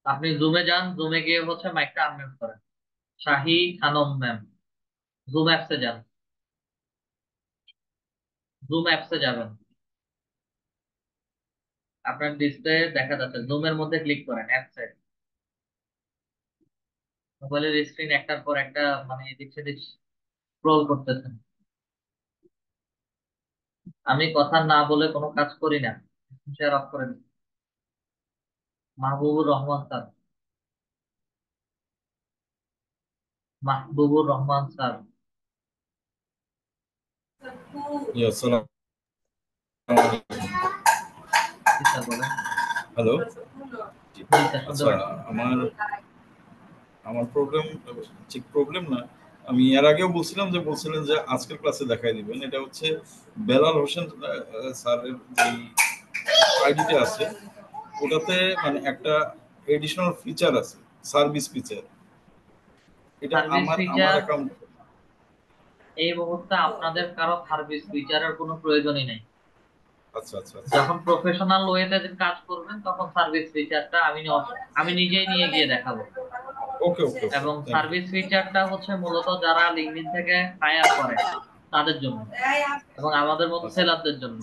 আপনি জুমে যান, জুমে গিয়ে হচ্ছে মাইকটা আনমিউট করেন। শাহি খানম ম্যাম, জুম অ্যাপসে যান, জুম অ্যাপসে যাবেন, আপনার ডিসপ্লে দেখা যাচ্ছে, জুমের মধ্যে ক্লিক করেন অ্যাপসে। মোবাইলের স্ক্রিন একটার পর একটা মানে এদিক সেদিক স্ক্রোল করতেছেন। আমি কথা না বলে কোনো কাজ করি না, শেয়ার অফ করে দিন। Mahbubur Rahman sir, Mahbubur Rahman sir. আসসালাম। জি স্যার বলেন। হ্যালো। জি স্যার শুনতে আচ্ছা, পাচ্ছি। আমার আমার প্রবলেম ঠিক প্রবলেম না। আমি এর আগেও বলছিলেন যে আজকের ক্লাসে দেখাই দিবেন। এটা হচ্ছে বেলাল হোসেন স্যারের যে আইডিটা আছে ওটাতে মানে একটা এডিশনাল ফিচার আছে, সার্ভিস ফিচার। এটা সার্ভিস আমার ফিচার অ্যাকাউন্ট। এই মুহূর্তে আপনাদের কারো সার্ভিস ফিচারের কোনো প্রয়োজনই নেই। আচ্ছা আচ্ছা আচ্ছা যখন প্রফেশনাল ওয়েতে কাজ করবেন তখন সার্ভিস ফিচারটা আমি নিজেই নিয়ে গিয়ে দেখাবো। ওকে ওকে ওকে, এবং থ্যাংক ইউ। সার্ভিস ফিচারটা হচ্ছে মূলত যারা লিঙ্কডইন থেকে হায়ার করে তাদের জন্য, এবং আমাদের মতো আচ্ছা সেলারদের জন্য।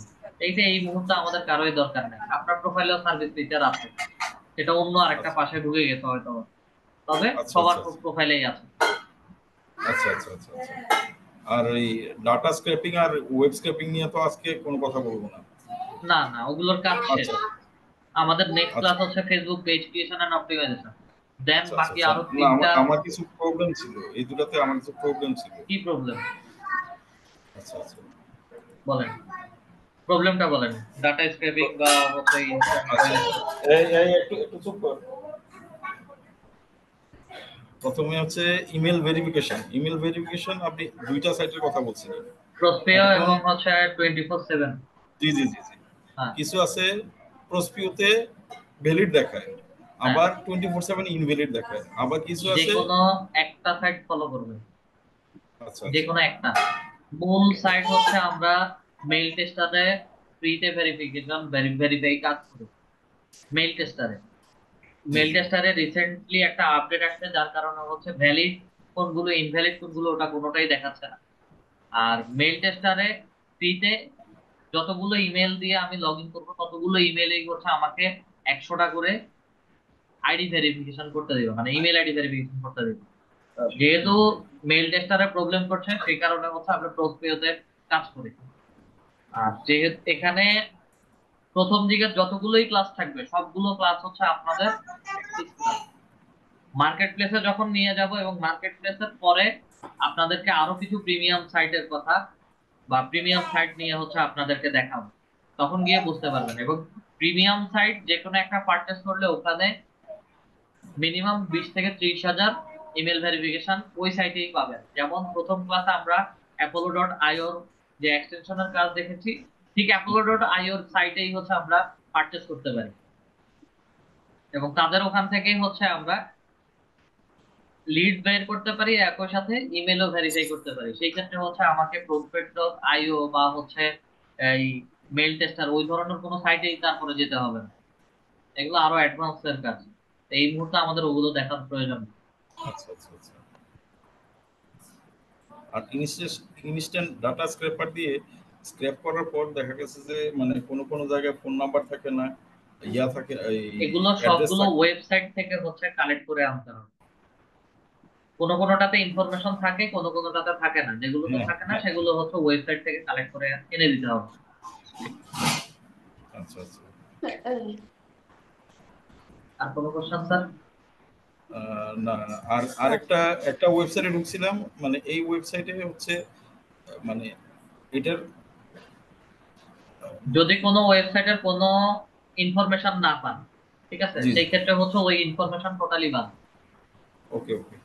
এইটা এই মুহূর্তে আমাদের কারোই দরকার নেই। আপনার প্রোফাইলেও সার্ভিস ফিচার আছে, সেটা অন্য আরেকটা আচ্ছা পাশে ঢুকে গেছে হয়তো, তবে আচ্ছা সবার আচ্ছা প্রোফাইলেই আছে। আচ্ছা আচ্ছা আচ্ছা আচ্ছা। আর এই ডাটা স্ক্র্যাপিং আর ওয়েব স্ক্র্যাপিং নিয়ে তো আজকে কোনো কথা বলবো না। না না, ওগুলোর কাজ শেষ। আচ্ছা আমাদের নেক্সট আচ্ছা ক্লাস হচ্ছে Facebook page creation and optimization, then আচ্ছা আচ্ছা বাকি আচ্ছা। আরো না, তিনটা। আমার কিছু প্রবলেম ছিল এই দুটাতে, আমার কিছু প্রবলেম ছিল। কি প্রবলেম আচ্ছা আচ্ছা বলেন, প্রবলেমটা বলেন। ডাটা স্ক্র্যাপিং বা হচ্ছে ইনস্ট্যান্ট আচ্ছা। ফাইল। এই একটু একটু চুপ কর। প্রথমে হচ্ছে ইমেল ভেরিফিকেশন। ইমেল ভেরিফিকেশন আপনি দুইটা সাইটের কথা বলছিলেন প্রসপেও এখন। এবং হচ্ছে 24/7। জি জি জি জি। হ্যাঁ কিছু আছে প্রসপিওতে ভ্যালিড দেখায়, হ্যাঁ, আবার 24/7 ইনভ্যালিড দেখায়, আবার কিছু যে আছে। কোনো একটা সাইট ফলো করবে, আচ্ছা যে আচ্ছা কোনো একটা। মূল সাইট হচ্ছে আমরা মেইল টেস্টারে ফ্রিতে ভেরিফিকেশন ভেরিফাই কাজ করি মেইল টেস্টারে। জি মেইল জি টেস্টারে রিসেন্টলি একটা আপডেট আসছে, যার কারণে হচ্ছে ভ্যালিড কোনগুলো ইনভ্যালিড কোনগুলো ওটা কোনোটাই দেখাচ্ছে না। আর মেইল টেস্টারে ফ্রিতে যতগুলো ইমেল দিয়ে আমি লগ ইন করবো ততগুলো ইমেলই হচ্ছে আমাকে 100টা করে আইডি ভেরিফিকেশন করতে দিবে, মানে ইমেল আইডি ভেরিফিকেশন করতে দিবে। যেহেতু মেইল টেস্টারে প্রবলেম করছে সেই কারণে হচ্ছে আমরা প্রসপেওতে কাজ করি। আর যেহেতু এখানে প্রথম দিকে যতগুলোই ক্লাস থাকবে সবগুলো ক্লাস হচ্ছে আপনাদের প্র্যাকটিস ক্লাস। মার্কেট প্লেসে যখন নিয়ে যাব এবং মার্কেট প্লেসের পরে আপনাদেরকে আরো কিছু প্রিমিয়াম সাইটের কথা বা প্রিমিয়াম সাইট নিয়ে হচ্ছে আপনাদেরকে দেখাবো, তখন গিয়ে বুঝতে পারবেন। এবং প্রিমিয়াম সাইট যে কোনো একটা পারচেস করলে ওখানে মিনিমাম 20 থেকে 30 হাজার ইমেল ভেরিফিকেশন ওই সাইটেই পাবেন। যেমন প্রথম ক্লাসে আমরা apollo.io যে এক্সটেনশনের কাজ দেখেছি, ঠিক apollo.io সাইটেই হচ্ছে আমরা পারচেস করতে পারি, এবং তাদের ওখান থেকেই হচ্ছে আমরা লিড বের করতে পারি, একই সাথে ইমেলও ভেরিফাই করতে পারি। সেই ক্ষেত্রে হচ্ছে আমাকে prospect.io বা হচ্ছে এই মেল টেস্টার ওই ধরনের কোনো সাইটেই তারপরে যেতে হবে না। এগুলো আরো অ্যাডভান্স এর কাজ, এই মুহূর্তে আমাদের ওগুলো দেখার প্রয়োজন নেই। আচ্ছা আচ্ছা আচ্ছা। আর ইনস্ট্যান্ট ডাটা স্ক্র্যাপার দিয়ে স্ক্র্যাপ করার পর দেখা গেছে যে মানে কোনো কোনো জায়গায় ফোন নাম্বার থাকে না, ইয়া থাকে, এই এগুলো অ্যাড্রেস সবগুলো থাকে। ওয়েবসাইট থেকে হচ্ছে কালেক্ট করে আনতে হবে। কোনো কোনোটাতে ইনফরমেশন থাকে, কোনো কোনোটাতে থাকে না, যেগুলোতে হ্যাঁ থাকে না হ্যাঁ, সেগুলো হচ্ছে ওয়েবসাইট থেকে কালেক্ট করে এনে দিতে হবে। আচ্ছা আচ্ছা। আর কোনো কোশ্চেন স্যার? না না, আর আরেকটা একটা ওয়েবসাইটে ঢুকছিলাম, মানে এই ওয়েবসাইটে হচ্ছে মানে এটার যদি কোনো ওয়েবসাইটের কোনো ইনফরমেশন না পান, ঠিক আছে, জি সেই ক্ষেত্রে হচ্ছে ওই ইনফরমেশন টোটালি বাদ। ওকে ওকে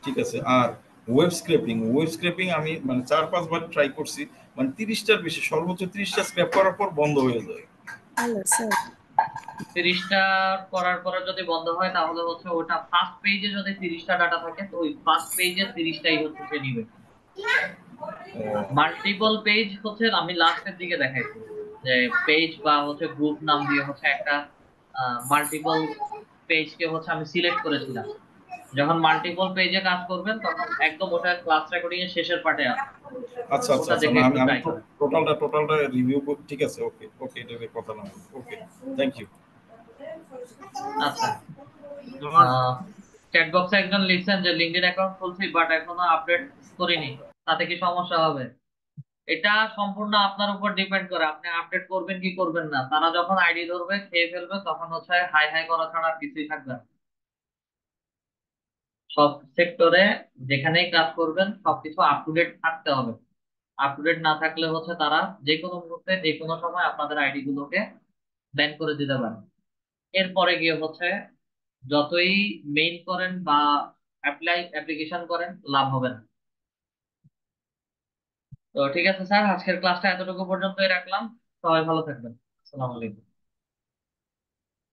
ঠিক আছে। আর ওয়েব স্ক্রেপিং আমি মানে 4-5 বার ট্রাই করছি, মানে 30টার বেশি, সর্বোচ্চ 30টা স্ক্র্যাপ করার পর বন্ধ হয়ে যায়। Hello sir. 30টা করার পরে যদি বন্ধ হয় তাহলে হচ্ছে ওটা ফার্স্ট পেজে যদি 30টা ডাটা থাকে তো ওই ফার্স্ট পেজে 30টাই হচ্ছে সে নিবে। মাল্টিপল পেজ হচ্ছে আমি লাস্টের দিকে দেখাইছি যে পেজ বা হচ্ছে গ্রুপ নাম দিয়ে হচ্ছে একটা মাল্টিপল পেজকে হচ্ছে আমি সিলেক্ট করেছিলাম। যখন মাল্টিপল পেজে কাজ করবেন তখন একদম ওটা ক্লাস রেকর্ডিং এর শেষের পার্টে আছে, আচ্ছা আচ্ছা ওটা আচ্ছা, দেখে না একটু আমি ট্রাই করেন। টোটালটা রিভিউ করি, ঠিক আছে, ওকে ওকে, এটা নিয়ে কথা না, ওকে, থ্যাংক ইউ। আচ্ছা, চ্যাট বক্সে একজন লিখছেন যে লিঙ্কডইন অ্যাকাউন্ট খুলছি বাট এখনো আপডেট করিনি, তাতে কি সমস্যা হবে? এটা সম্পূর্ণ আপনার উপর ডিপেন্ড করে আপনি আপডেট করবেন কি করবেন না। তারা যখন আইডি ধরবে খেয়ে ফেলবে তখন হচ্ছে হাই হাই করা ছাড়া আর কিছুই থাকবে না। সব সেক্টরে যেখানেই কাজ করবেন সবকিছু আপ টু ডেট থাকতে হবে। আপ টু ডেট না থাকলে হচ্ছে তারা যে কোনো মুহূর্তে যে কোনো সময় আপনাদের আইডি গুলোকে ব্যান করে দিতে পারে। এরপরে গিয়ে হচ্ছে যতই মেইল করেন বা অ্যাপ্লিকেশন করেন লাভ হবে না। তো ঠিক আছে স্যার, আজকের ক্লাসটা এতটুকু পর্যন্তই রাখলাম। সবাই ভালো থাকবেন। আসসালামু আলাইকুম।